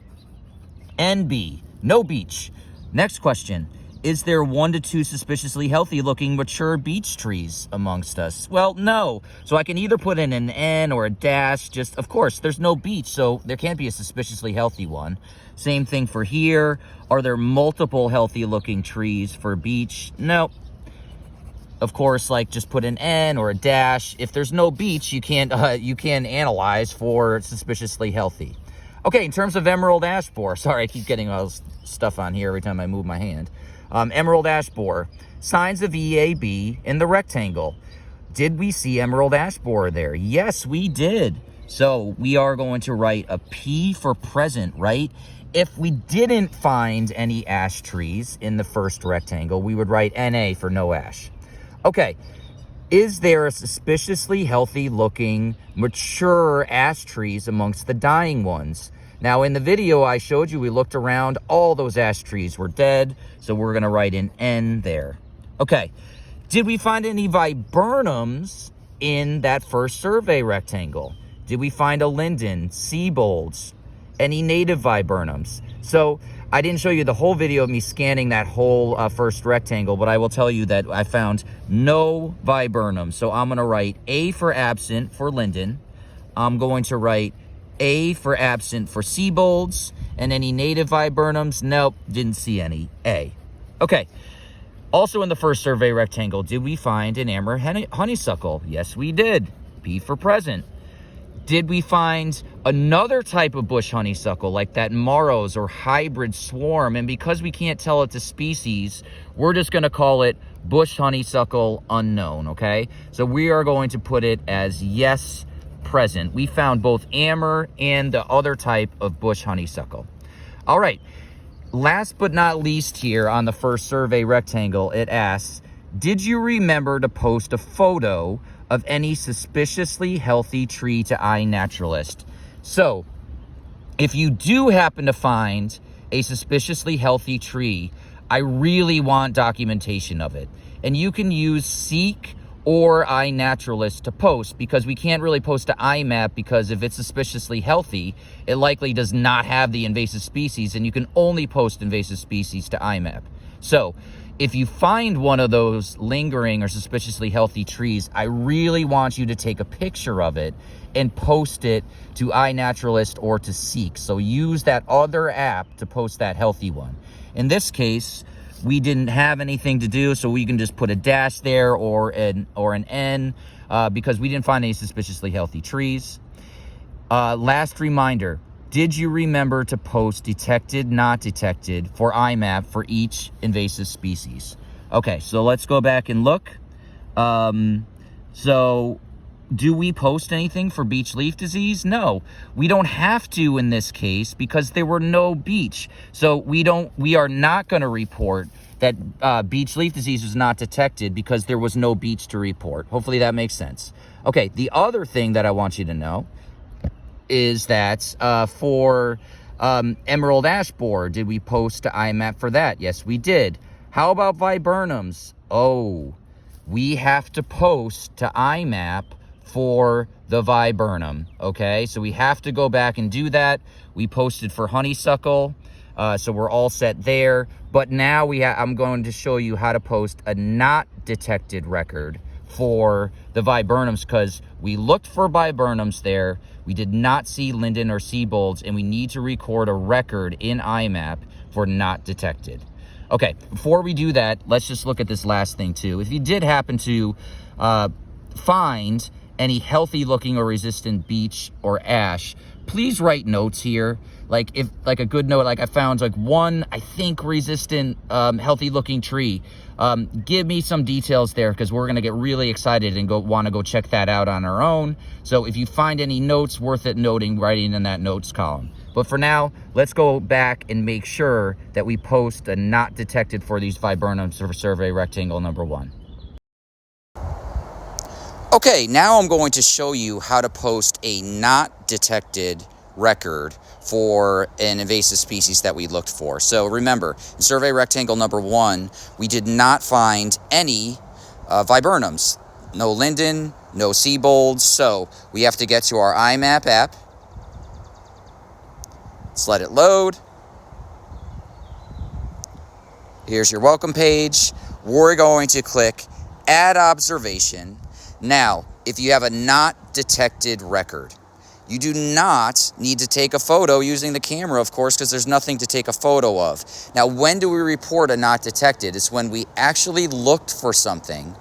NB, no beech. Next question. Is there 1 to 2 suspiciously healthy looking mature beech trees amongst us? Well, no. So I can either put in an N or a dash. Just, of course, there's no beech, so there can't be a suspiciously healthy one. Same thing for here. Are there multiple healthy looking trees for beech? No. Of course, like just put an N or a dash. If there's no beech, you can't analyze for suspiciously healthy. Okay, in terms of emerald ash borer, sorry, I keep getting all this stuff on here every time I move my hand. Emerald ash borer, signs of EAB in the rectangle. Did we see emerald ash borer there? Yes, we did. So we are going to write a P for present, right? If we didn't find any ash trees in the first rectangle, we would write NA for no ash. Okay, is there a suspiciously healthy looking mature ash trees amongst the dying ones? Now in the video I showed you, we looked around, all those ash trees were dead, so we're gonna write an N there. Okay, did we find any viburnums in that first survey rectangle? Did we find a linden, seabolds, any native viburnums? So I didn't show you the whole video of me scanning that whole first rectangle, but I will tell you that I found no viburnum. So I'm going to write A for absent for linden. I'm going to write A for absent for seabolds. And any native viburnums? Nope, didn't see any. A. Okay. Also in the first survey rectangle, did we find an amber honeysuckle? Yes, we did. P for present. Did we find another type of bush honeysuckle like that Morrow's or hybrid swarm? And because we can't tell it's a species, we're just going to call it bush honeysuckle unknown, okay? So we are going to put it as yes, present. We found both amber and the other type of bush honeysuckle. All right, last but not least here on the first survey rectangle, it asks, did you remember to post a photo of any suspiciously healthy tree to iNaturalist? So if you do happen to find a suspiciously healthy tree, I really want documentation of it. And you can use Seek or iNaturalist to post, because we can't really post to IMAP because if it's suspiciously healthy, it likely does not have the invasive species, and you can only post invasive species to IMAP. So if you find one of those lingering or suspiciously healthy trees, I really want you to take a picture of it and post it to iNaturalist or to Seek. So use that other app to post that healthy one. In this case, we didn't have anything to do, so we can just put a dash there or an N because we didn't find any suspiciously healthy trees. Last reminder. Did you remember to post detected, not detected for IMAP for each invasive species? Okay, so let's go back and look. So do we post anything for beech leaf disease? No, we don't have to in this case because there were no beech. So we are not going to report that beech leaf disease was not detected because there was no beech to report. Hopefully that makes sense. Okay, the other thing that I want you to know is that for emerald ash borer, did we post to IMAP for that? Yes, we did. How about viburnums? Oh, we have to post to IMAP for the viburnum, okay? So we have to go back and do that. We posted for honeysuckle, so we're all set there. But now I'm going to show you how to post a not detected record for the viburnums, because we looked for viburnums there. We did not see linden or seabolds, and we need to record a record in IMAP for not detected. Okay, before we do that, let's just look at this last thing too. If you did happen to find any healthy looking or resistant beech or ash, please write notes here. Like if like a good note, like I found like one, I think, resistant, healthy looking tree. Give me some details there, because we're going to get really excited and want to go check that out on our own. So if you find any notes worth it noting, writing in that notes column. But for now, let's go back and make sure that we post a not detected for these viburnums for survey rectangle number 1. Okay, now I'm going to show you how to post a not detected record for an invasive species that we looked for. So remember, in survey rectangle number 1, we did not find any viburnums. No linden, no seabolds. So we have to get to our IMAP app. Let's let it load. Here's your welcome page. We're going to click Add Observation. Now, if you have a not detected record, you do not need to take a photo using the camera, of course, because there's nothing to take a photo of. Now, when do we report a not detected? It's when we actually looked for something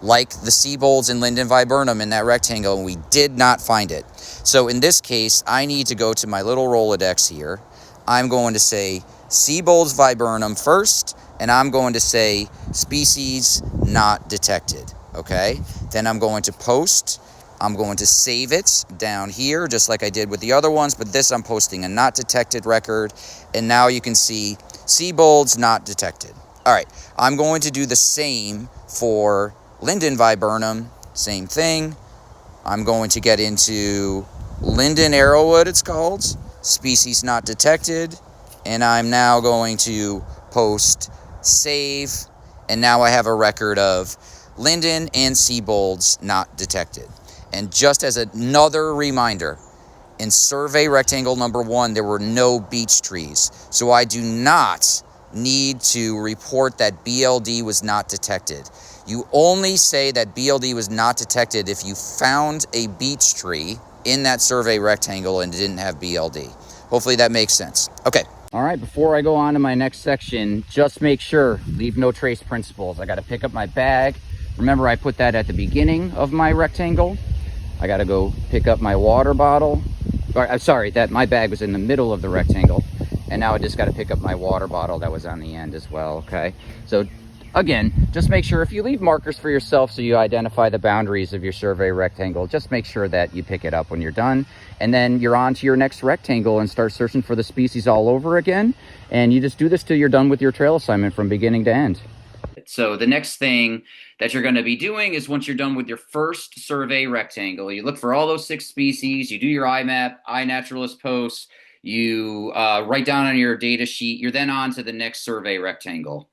like the seabolds and linden viburnum in that rectangle, and we did not find it. So in this case, I need to go to my little Rolodex here. I'm going to say seabolds viburnum first, and I'm going to say species not detected, okay? Then I'm going to post. I'm going to save it down here, just like I did with the other ones, but this I'm posting a not detected record, and now you can see seabolds not detected. All right, I'm going to do the same for linden viburnum, same thing. I'm going to get into linden arrowwood, it's called, species not detected, and I'm now going to post save, and now I have a record of linden and seabolds not detected. And just as another reminder, in survey rectangle number 1, there were no beech trees, so I do not need to report that BLD was not detected. You only say that BLD was not detected if you found a beech tree in that survey rectangle and didn't have BLD. Hopefully that makes sense. Okay. All right, before I go on to my next section, just make sure, leave no trace principles. I got to pick up my bag. Remember, I put that at the beginning of my rectangle. I got to go pick up my water bottle. I'm sorry, that my bag was in the middle of the rectangle. And now I just got to pick up my water bottle that was on the end as well, okay? So again, just make sure if you leave markers for yourself so you identify the boundaries of your survey rectangle, just make sure that you pick it up when you're done. And then you're on to your next rectangle and start searching for the species all over again. And you just do this till you're done with your trail assignment from beginning to end. So the next thing that you're going to be doing is, once you're done with your first survey rectangle, you look for all those 6 species, you do your IMAP, iNaturalist posts, you write down on your data sheet, you're then on to the next survey rectangle.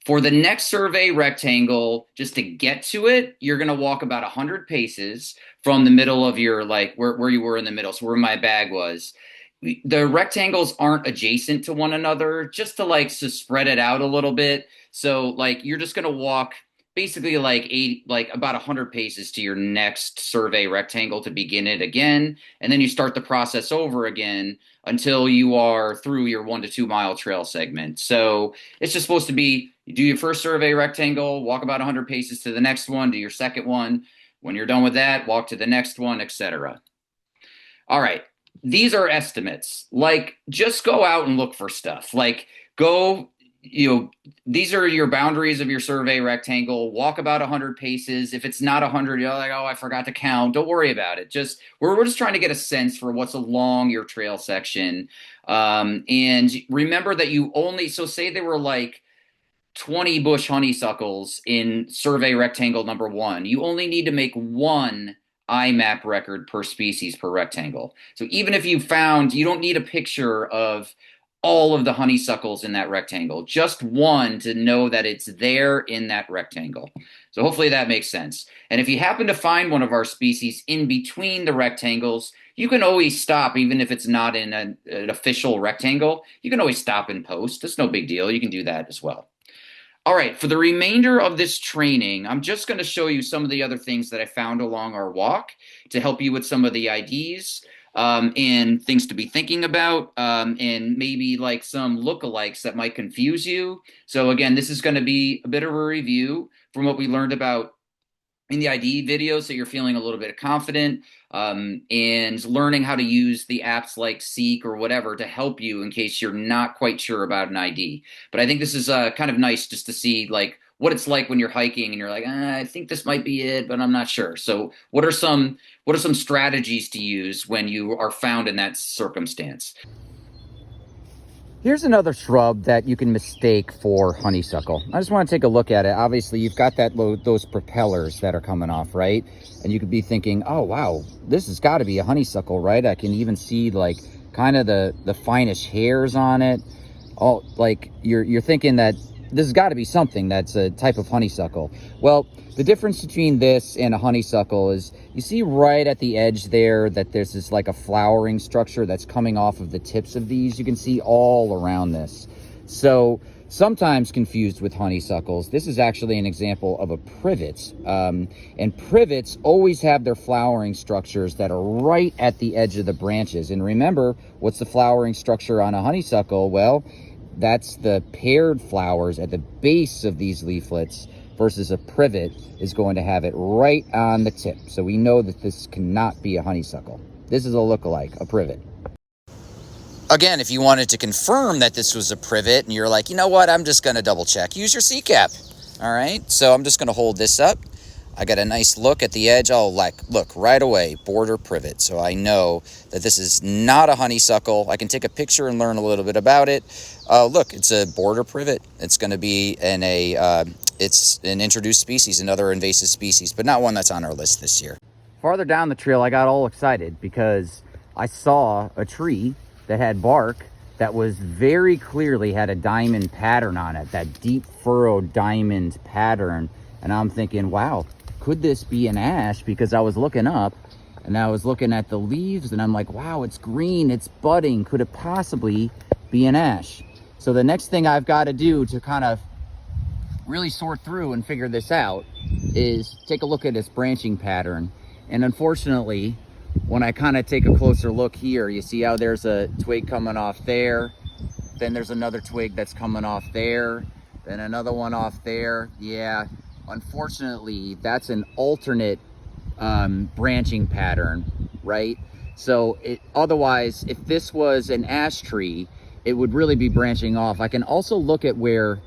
For the next survey rectangle, just to get to it, you're going to walk about 100 paces from the middle of your, like, where you were in the middle, so where my bag was. The rectangles aren't adjacent to one another, just to like to spread it out a little bit. So like you're just going to walk basically like about 100 paces to your next survey rectangle to begin it again, and then you start the process over again until you are through your 1 to 2 mile trail segment. So it's just supposed to be, you do your first survey rectangle, walk about 100 paces to the next one, do your second one. When you're done with that, walk to the next one, etc. All right. These are estimates. Like, just go out and look for stuff. Like, go, these are your boundaries of your survey rectangle. Walk about 100 paces. If it's not 100, you're like, oh, I forgot to count. Don't worry about it. Just, we're just trying to get a sense for what's along your trail section. And remember that you only, so say there were like 20 bush honeysuckles in survey rectangle number 1. You only need to make 1 IMAP record per species per rectangle. So even if you found, you don't need a picture of all of the honeysuckles in that rectangle, just 1 to know that it's there in that rectangle. So hopefully that makes sense. And if you happen to find one of our species in between the rectangles, you can always stop, even if it's not in an official rectangle. You can always stop and post. It's no big deal. You can do that as well. All right, for the remainder of this training, I'm just going to show you some of the other things that I found along our walk to help you with some of the IDs and things to be thinking about, and maybe like some lookalikes that might confuse you. So again, this is going to be a bit of a review from what we learned about in the ID video, so you're feeling a little bit confident, and learning how to use the apps like Seek or whatever to help you in case you're not quite sure about an ID. But I think this is kind of nice just to see like what it's like when you're hiking and you're like, I think this might be it, but I'm not sure. So what are some strategies to use when you are found in that circumstance? Here's another shrub that you can mistake for honeysuckle. I just want to take a look at it. Obviously, you've got those propellers that are coming off, right? And you could be thinking, oh, wow, this has got to be a honeysuckle, right? I can even see like kind of the finest hairs on it. Oh, like you're thinking that this has got to be something that's a type of honeysuckle. Well, the difference between this and a honeysuckle is you see right at the edge there that there's this like a flowering structure that's coming off of the tips of these. You can see all around this. So sometimes confused with honeysuckles, this is actually an example of a privet. And privets always have their flowering structures that are right at the edge of the branches. And remember, what's the flowering structure on a honeysuckle? Well, that's the paired flowers at the base of these leaflets, versus a privet is going to have it right on the tip. So we know that this cannot be a honeysuckle. This is a lookalike, a privet. Again, if you wanted to confirm that this was a privet and you're like, you know what, I'm just going to double check, use your CCAP. All right, so I'm just going to hold this up. I got a nice look at the edge. Oh, look right away, border privet. So I know that this is not a honeysuckle. I can take a picture and learn a little bit about it. Look, it's a border privet. It's going to be it's an introduced species, another invasive species, but not one that's on our list this year. Farther down the trail, I got all excited because I saw a tree that had bark that was very clearly had a diamond pattern on it, that deep furrowed diamond pattern. And I'm thinking, wow, could this be an ash? Because I was looking up and I was looking at the leaves and I'm like, wow, it's green, it's budding. Could it possibly be an ash? So the next thing I've got to do to kind of really sort through and figure this out is take a look at its branching pattern. And unfortunately, when I kind of take a closer look here, you see how there's a twig coming off there, then there's another twig that's coming off there, then another one off there. Yeah, unfortunately, that's an alternate branching pattern, right? So otherwise, if this was an ash tree, it would really be branching off. I can also look at where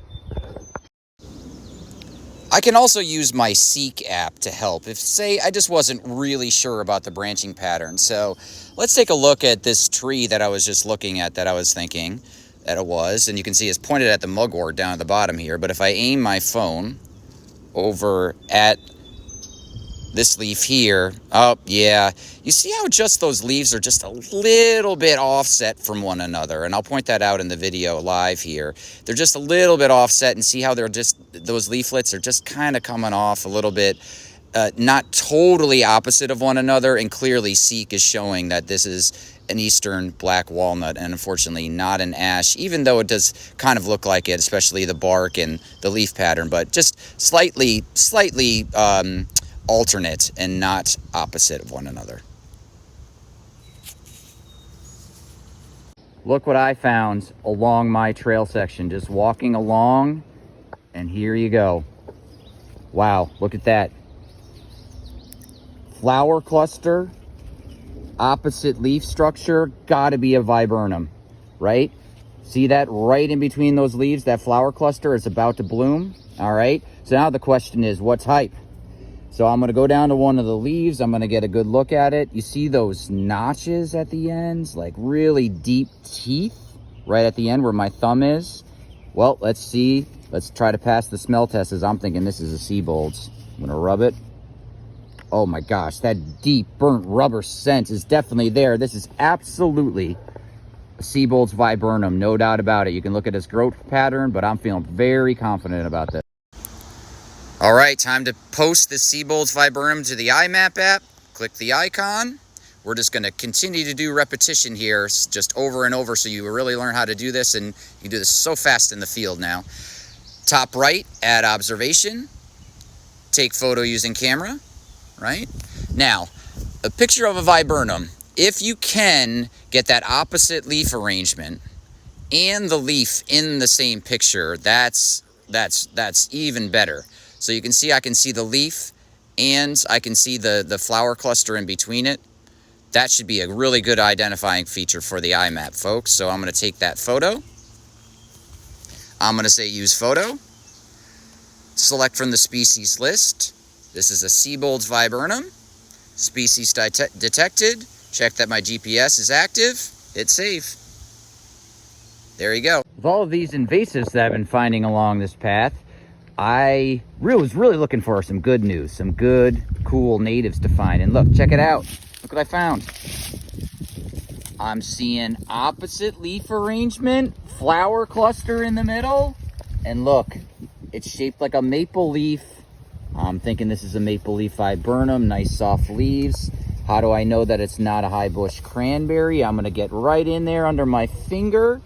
I can also use my Seek app to help if, say, I just wasn't really sure about the branching pattern. So let's take a look at this tree that I was just looking at that I was thinking that it was. And you can see it's pointed at the mugwort down at the bottom here. But if I aim my phone over at this leaf here, oh, yeah, you see how just those leaves are just a little bit offset from one another. And I'll point that out in the video live here. They're just a little bit offset, and see how they're just, those leaflets are just kind of coming off a little bit, not totally opposite of one another. And clearly Seek is showing that this is an eastern black walnut and unfortunately not an ash, even though it does kind of look like it, especially the bark and the leaf pattern, but just slightly alternate and not opposite of one another. Look what I found along my trail section, just walking along, and here you go. Wow, look at that. Flower cluster, opposite leaf structure, gotta be a viburnum, right? See that right in between those leaves, that flower cluster is about to bloom, all right? So now the question is, what type? So I'm going to go down to one of the leaves. I'm going to get a good look at it. You see those notches at the ends, like really deep teeth right at the end where my thumb is. Well, let's see. Let's try to pass the smell test, as I'm thinking this is a Seabold's. I'm going to rub it. Oh my gosh, that deep burnt rubber scent is definitely there. This is absolutely a Seabold's viburnum, no doubt about it. You can look at its growth pattern, but I'm feeling very confident about this. All right, time to post the Seabold's viburnum to the IMAP app. Click the icon. We're just going to continue to do repetition here, just over and over, so you really learn how to do this, and you do this so fast in the field now. Top right, add observation. Take photo using camera, right? Now, a picture of a viburnum. If you can get that opposite leaf arrangement and the leaf in the same picture, that's even better. So you can see, I can see the leaf and I can see the flower cluster in between it. That should be a really good identifying feature for the IMAP, folks. So I'm going to take that photo. I'm going to say use photo. Select from the species list. This is a Siebold's viburnum. Species detected. Check that my GPS is active. Hit save. There you go. With all of these invasives that I've been finding along this path, I was really looking for some good news, some good, cool natives to find. And look, check it out. Look what I found. I'm seeing opposite leaf arrangement, flower cluster in the middle, and look, it's shaped like a maple leaf. I'm thinking this is a maple leaf viburnum, nice soft leaves. How do I know that it's not a high bush cranberry? I'm gonna get right in there under my finger,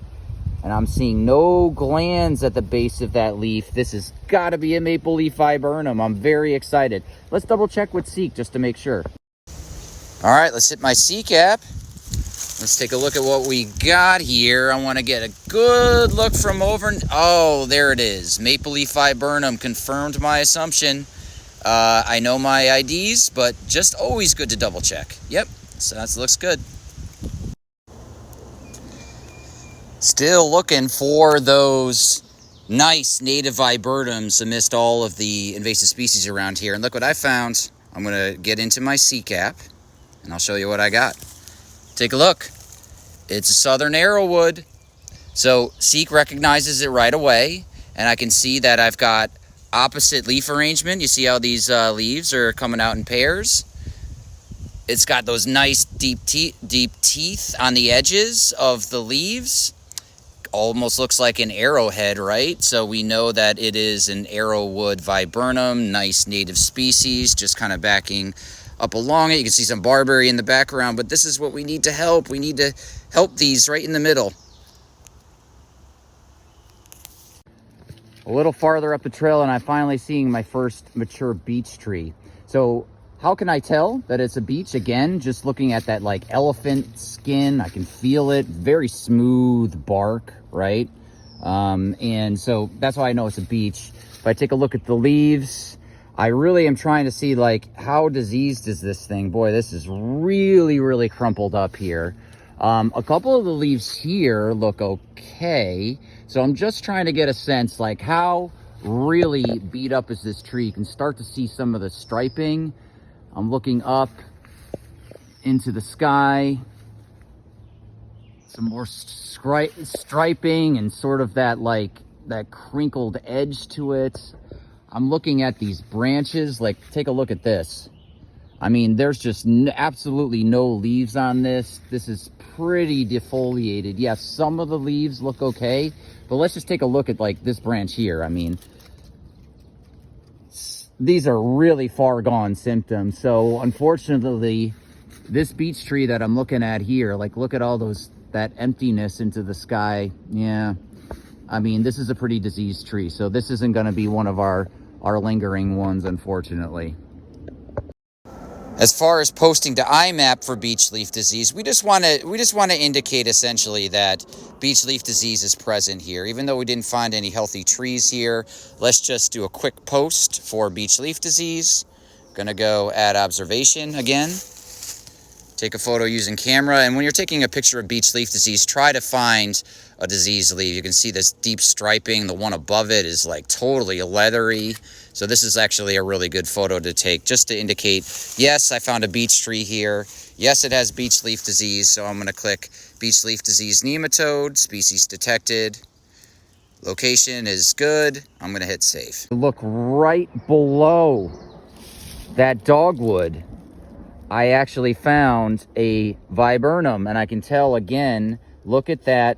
and I'm seeing no glands at the base of that leaf. This has gotta be a maple leaf viburnum. I'm very excited. Let's double check with Seek just to make sure. All right, let's hit my Seek app. Let's take a look at what we got here. I want to get a good look from over. Oh, there it is. Maple leaf viburnum confirmed my assumption. I know my IDs, but just always good to double check. Yep, so that looks good. Still looking for those nice native viburnums amidst all of the invasive species around here. And look what I found. I'm going to get into my Seek app, and I'll show you what I got. Take a look. It's a southern arrowwood. So Seek recognizes it right away, and I can see that I've got opposite leaf arrangement. You see how these leaves are coming out in pairs? It's got those nice deep teeth on the edges of the leaves. Almost looks like an arrowhead, right? So we know that it is an arrowwood viburnum, nice native species, just kind of backing up along it. You can see some barberry in the background, but this is what we need to help. We need to help these right in the middle. A little farther up the trail, and I'm finally seeing my first mature beech tree. So how can I tell that it's a beech? Again, just looking at that like elephant skin, I can feel it. Very smooth bark, right? And so that's why I know it's a beech. If I take a look at the leaves, I really am trying to see like how diseased is this thing. Boy, this is really crumpled up here. A couple of the leaves here look okay. So I'm just trying to get a sense like how really beat up is this tree. You can start to see some of the striping. I'm looking up into the sky. Some more striping and sort of that like that crinkled edge to it. I'm looking at these branches, like take a look at this. I mean, there's just absolutely no leaves on this. This is pretty defoliated. Yes, some of the leaves look okay, but let's just take a look at like this branch here. I mean, these are really far gone symptoms. So unfortunately, this beech tree that I'm looking at here, like look at all that emptiness into the sky. Yeah, I mean, this is a pretty diseased tree. So this isn't gonna be one of our lingering ones, unfortunately. As far as posting to IMAP for beech leaf disease, we just want to indicate essentially that beech leaf disease is present here. Even though we didn't find any healthy trees here, let's just do a quick post for beech leaf disease. Gonna go add observation again. Take a photo using camera, and when you're taking a picture of beech leaf disease, try to find a diseased leaf. You can see this deep striping. The one above it is like totally leathery. So this is actually a really good photo to take just to indicate, yes, I found a beech tree here. Yes, it has beech leaf disease. So I'm going to click beech leaf disease nematode, species detected. Location is good. I'm going to hit save. Look right below that dogwood. I actually found a viburnum, and I can tell again, look at that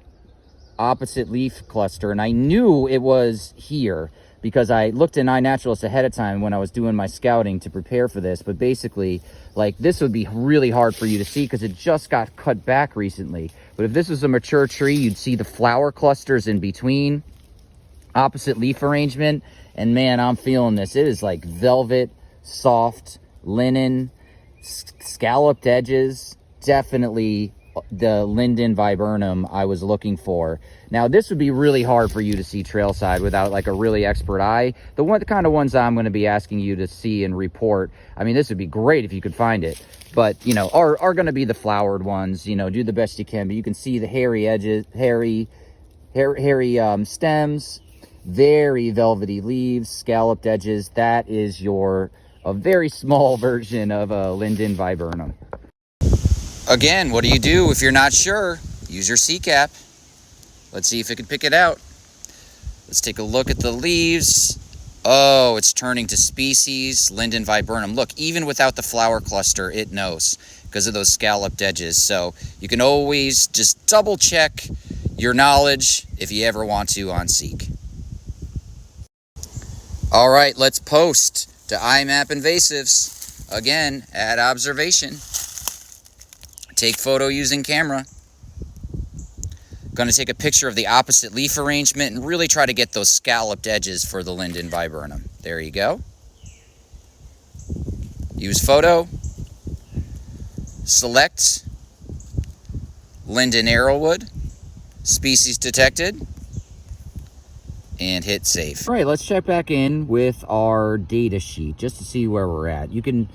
opposite leaf cluster, and I knew it was here because I looked in iNaturalist ahead of time when I was doing my scouting to prepare for this. But basically, like, this would be really hard for you to see because it just got cut back recently. But if this was a mature tree, you'd see the flower clusters in between, opposite leaf arrangement, and man, I'm feeling this. It is like velvet, soft, linen, scalloped edges, definitely the linden viburnum I was looking for. Now, this would be really hard for you to see trailside without like a really expert eye. The kind of ones I'm going to be asking you to see and report, I mean, this would be great if you could find it. But, you know, are going to be the flowered ones. You know, do the best you can. But you can see the hairy edges, hairy stems, very velvety leaves, scalloped edges. That is a very small version of a linden viburnum. Again, what do you do if you're not sure? Use your CCAP. Let's see if it can pick it out. Let's take a look at the leaves. Oh, it's turning to species linden viburnum. Look, even without the flower cluster, it knows because of those scalloped edges. So you can always just double check your knowledge if you ever want to on Seek. All right, let's post to IMAP invasives. Again, add observation. Take photo using camera. Going to take a picture of the opposite leaf arrangement and really try to get those scalloped edges for the linden viburnum. There you go. Use photo. Select linden arrowwood. Species detected. And hit save. All right, let's check back in with our data sheet just to see where we're at. You can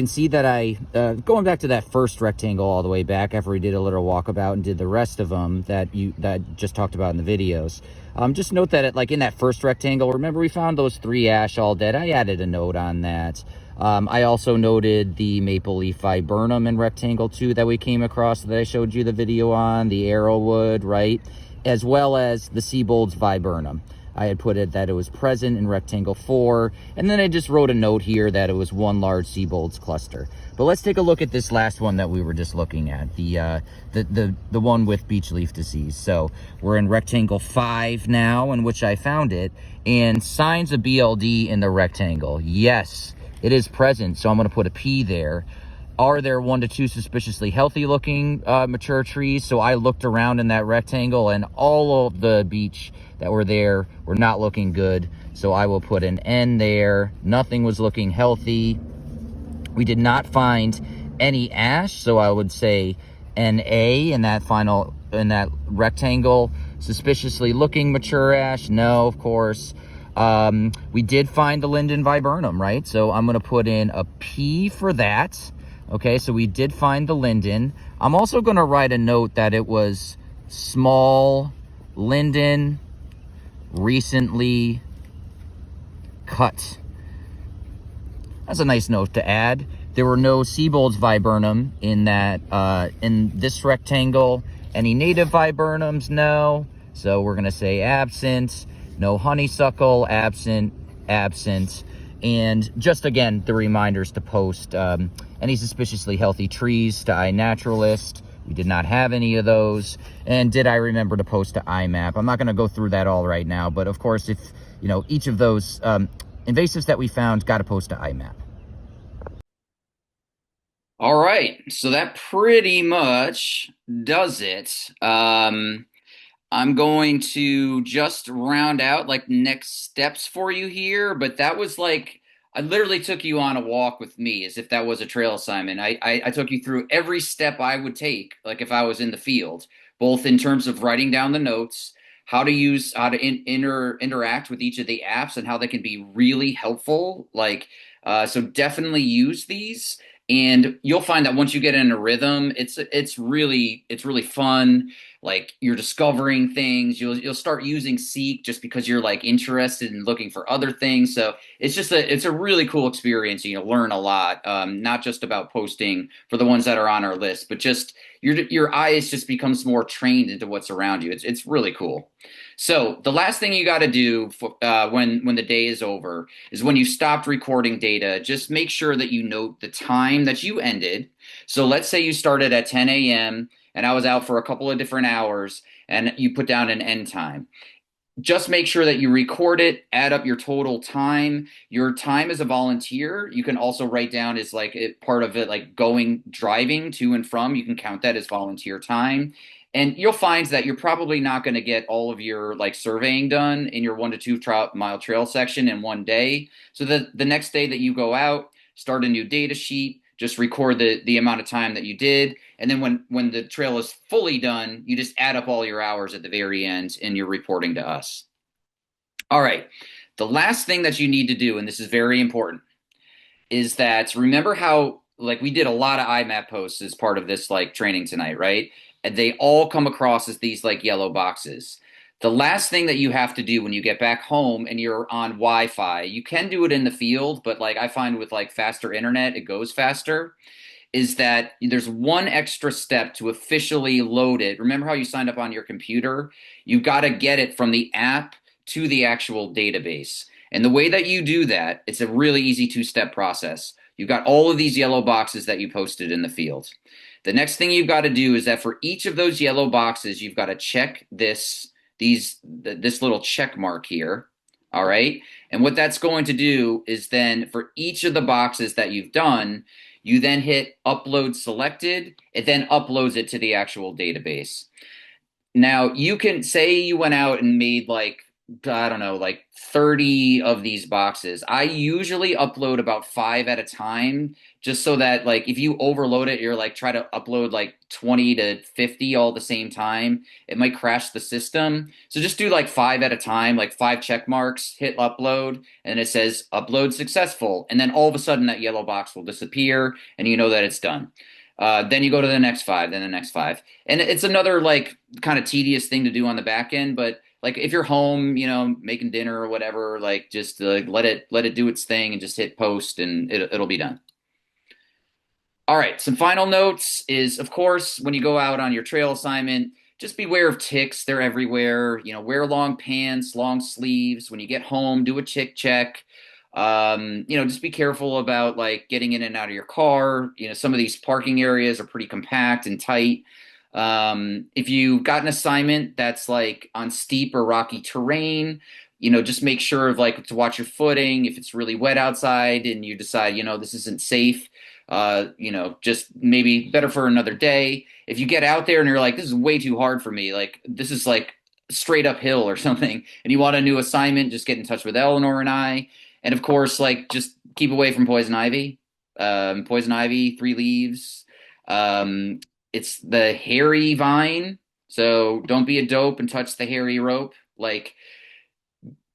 see that I, going back to that first rectangle all the way back after we did a little walkabout and did the rest of them that I just talked about in the videos. Just note that like in that first rectangle, remember we found those 3 ash all dead. I added a note on that. I also noted the maple leaf viburnum in rectangle 2 that we came across that I showed you the video on, the arrowwood, right? As well as the Siebold's viburnum. I had put it that it was present in rectangle 4, and then I just wrote a note here that it was one large Siebold's cluster. But let's take a look at this last one that we were just looking at, the one with beech leaf disease. So we're in rectangle 5 now, in which I found it, and signs of BLD in the rectangle. Yes, it is present, so I'm going to put a P there. Are there 1 to 2 suspiciously healthy looking mature trees? So I looked around in that rectangle and all of the beech that were there were not looking good. So I will put an N there. Nothing was looking healthy. We did not find any ash. So I would say NA in that rectangle. Suspiciously looking mature ash? No, of course. We did find the linden viburnum, right? So I'm going to put in a P for that. Okay, so we did find the linden. I'm also going to write a note that it was small linden recently cut. That's a nice note to add. There were no Siebold's viburnum in this rectangle. Any native viburnums? No. So we're going to say absent. No honeysuckle, absent. And just again, the reminders to post any suspiciously healthy trees to iNaturalist. We did not have any of those. And did I remember to post to IMAP? I'm not going to go through that all right now, but of course, if you know each of those invasives that we found, got to post to IMAP. All right, so that pretty much does it. I'm going to just round out like next steps for you here, but that was like I literally took you on a walk with me as if that was a trail assignment. I took you through every step I would take, like if I was in the field, both in terms of writing down the notes, how to interact with each of the apps, and how they can be really helpful. So definitely use these. And you'll find that once you get in a rhythm, it's really fun. Like you're discovering things. You'll start using Seek just because you're like interested in looking for other things. So it's a really cool experience. You learn a lot, not just about posting for the ones that are on our list, but just your eyes just becomes more trained into what's around you. It's really cool. So the last thing you got to do when the day is over is when you stopped recording data, just make sure that you note the time that you ended. So let's say you started at 10 a.m. and I was out for a couple of different hours, and you put down an end time. Just make sure that you record it, add up your total time. Your time as a volunteer, you can also write down as like part of it, like driving to and from. You can count that as volunteer time. And you'll find that you're probably not going to get all of your like surveying done in your 1 to 2 mile trail section in one day. So the next day that you go out, start a new data sheet, just record the amount of time that you did. And then when the trail is fully done, you just add up all your hours at the very end and you're reporting to us. All right. The last thing that you need to do, and this is very important, is that remember how like we did a lot of IMAP posts as part of this like training tonight, right? And they all come across as these like yellow boxes. The last thing that you have to do when you get back home and you're on Wi-Fi, you can do it in the field, but like I find with like faster internet, it goes faster, is that there's one extra step to officially load it. Remember how you signed up on your computer? You've got to get it from the app to the actual database. And the way that you do that, it's a really easy two-step process. You've got all of these yellow boxes that you posted in the field. The next thing you've got to do is that for each of those yellow boxes, you've got to check this little check mark here. All right. And what that's going to do is then for each of the boxes that you've done, you then hit upload selected. It then uploads it to the actual database. Now, you can say you went out and made like, I don't know, like 30 of these boxes. I usually upload about 5 at a time, just so that like if you overload it, you're like try to upload like 20 to 50 all at the same time. It might crash the system. So just do like 5 at a time, like 5 check marks, hit upload, and it says upload successful. And then all of a sudden that yellow box will disappear and you know that it's done. Then you go to the next 5, then the next 5. And it's another like kind of tedious thing to do on the back end, but like if you're home, you know, making dinner or whatever, like just let it do its thing and just hit post and it'll be done. All right, some final notes is of course when you go out on your trail assignment, just beware of ticks. They're everywhere. You know, wear long pants, long sleeves. When you get home, do a tick check. You know, just be careful about like getting in and out of your car. You know, some of these parking areas are pretty compact and tight. If you got an assignment that's like on steep or rocky terrain, you know, just make sure of like to watch your footing. If it's really wet outside and you decide, you know, this isn't safe, you know, just maybe better for another day. If you get out there and you're like, this is way too hard for me, like this is like straight uphill or something, and you want a new assignment, just get in touch with Eleanor and I. And of course, like just keep away from poison ivy. Poison ivy, 3 leaves. Um, it's the hairy vine, so don't be a dope and touch the hairy rope. Like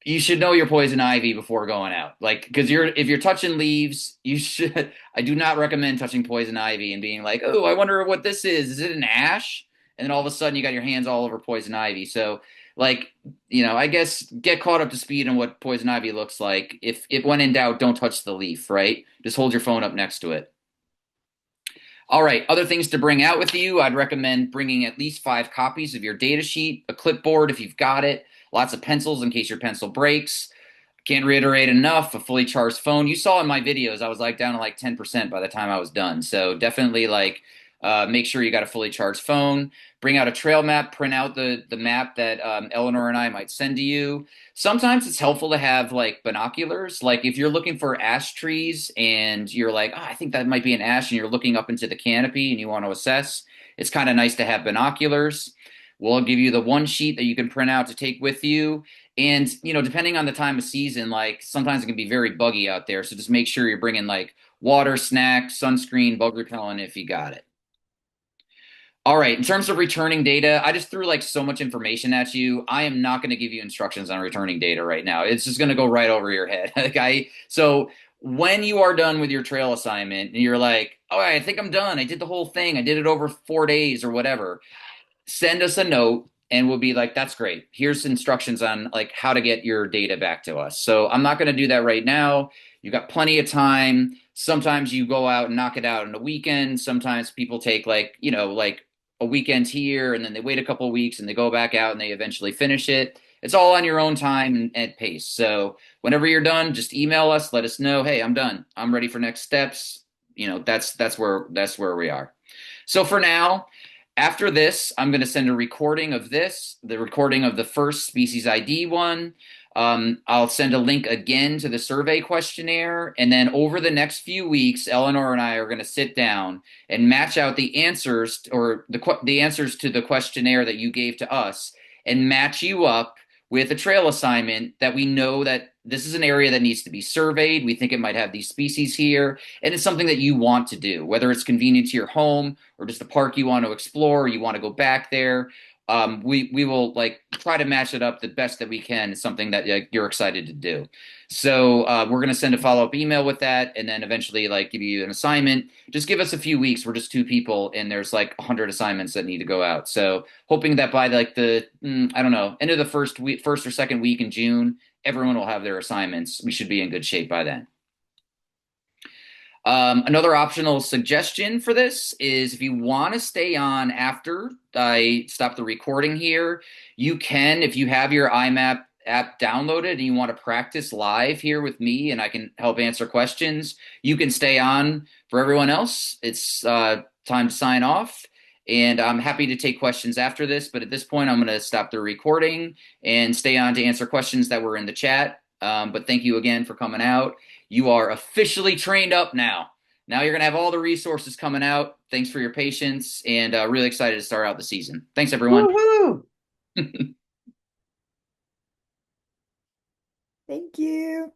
you should know your poison ivy before going out. Like because if you're touching leaves, you should. I do not recommend touching poison ivy and being like, oh, I wonder what this is. Is it an ash? And then all of a sudden you got your hands all over poison ivy. So like you know, I guess get caught up to speed on what poison ivy looks like. If when in doubt, don't touch the leaf. Right? Just hold your phone up next to it. All right, other things to bring out with you. I'd recommend bringing at least 5 copies of your data sheet, a clipboard if you've got it, lots of pencils in case your pencil breaks. Can't reiterate enough, a fully charged phone. You saw in my videos, I was like down to like 10% by the time I was done. So definitely like make sure you got a fully charged phone. Bring out a trail map, print out the map that Eleanor and I might send to you. Sometimes it's helpful to have like binoculars. Like if you're looking for ash trees and you're like, oh, I think that might be an ash, and you're looking up into the canopy and you want to assess, it's kind of nice to have binoculars. We'll give you the one sheet that you can print out to take with you. And, you know, depending on the time of season, like sometimes it can be very buggy out there. So just make sure you're bringing like water, snacks, sunscreen, bug repellent if you got it. All right, in terms of returning data, I just threw like so much information at you. I am not going to give you instructions on returning data right now. It's just going to go right over your head. So when you are done with your trail assignment and you're like, "Oh, I think I'm done. I did the whole thing. I did it over 4 days or whatever." Send us a note and we'll be like, "That's great. Here's instructions on like how to get your data back to us." So I'm not going to do that right now. You've got plenty of time. Sometimes you go out and knock it out in a weekend. Sometimes people take like, you know, like a weekend here and then they wait a couple of weeks and they go back out and they eventually finish it. It's all on your own time and pace. So whenever you're done, just email us, let us know, hey, I'm done. I'm ready for next steps. You know, that's where we are. So for now, after this, I'm going to send a recording of this, the recording of the first species ID one. I'll send a link again to the survey questionnaire. And then over the next few weeks, Eleanor and I are going to sit down and match out the answers or the answers to the questionnaire that you gave to us and match you up with a trail assignment that we know that this is an area that needs to be surveyed. We think it might have these species here, and it's something that you want to do, whether it's convenient to your home or just a park you want to explore, you want to go back there. We will like try to match it up the best that we can. It's something that you're excited to do. So we're going to send a follow-up email with that, and then eventually like give you an assignment. Just give us a few weeks. We're just two people, and there's like 100 assignments that need to go out. So hoping that by like the I don't know, end of the first or second week in June, everyone will have their assignments. We should be in good shape by then. Another optional suggestion for this is if you want to stay on after I stop the recording here, you can, if you have your IMAP app downloaded and you want to practice live here with me and I can help answer questions, you can stay on. For everyone else, it's time to sign off. And I'm happy to take questions after this, but at this point, I'm going to stop the recording and stay on to answer questions that were in the chat. But thank you again for coming out. You are officially trained up now. Now you're going to have all the resources coming out. Thanks for your patience, and really excited to start out the season. Thanks, everyone. Woo-hoo! Thank you.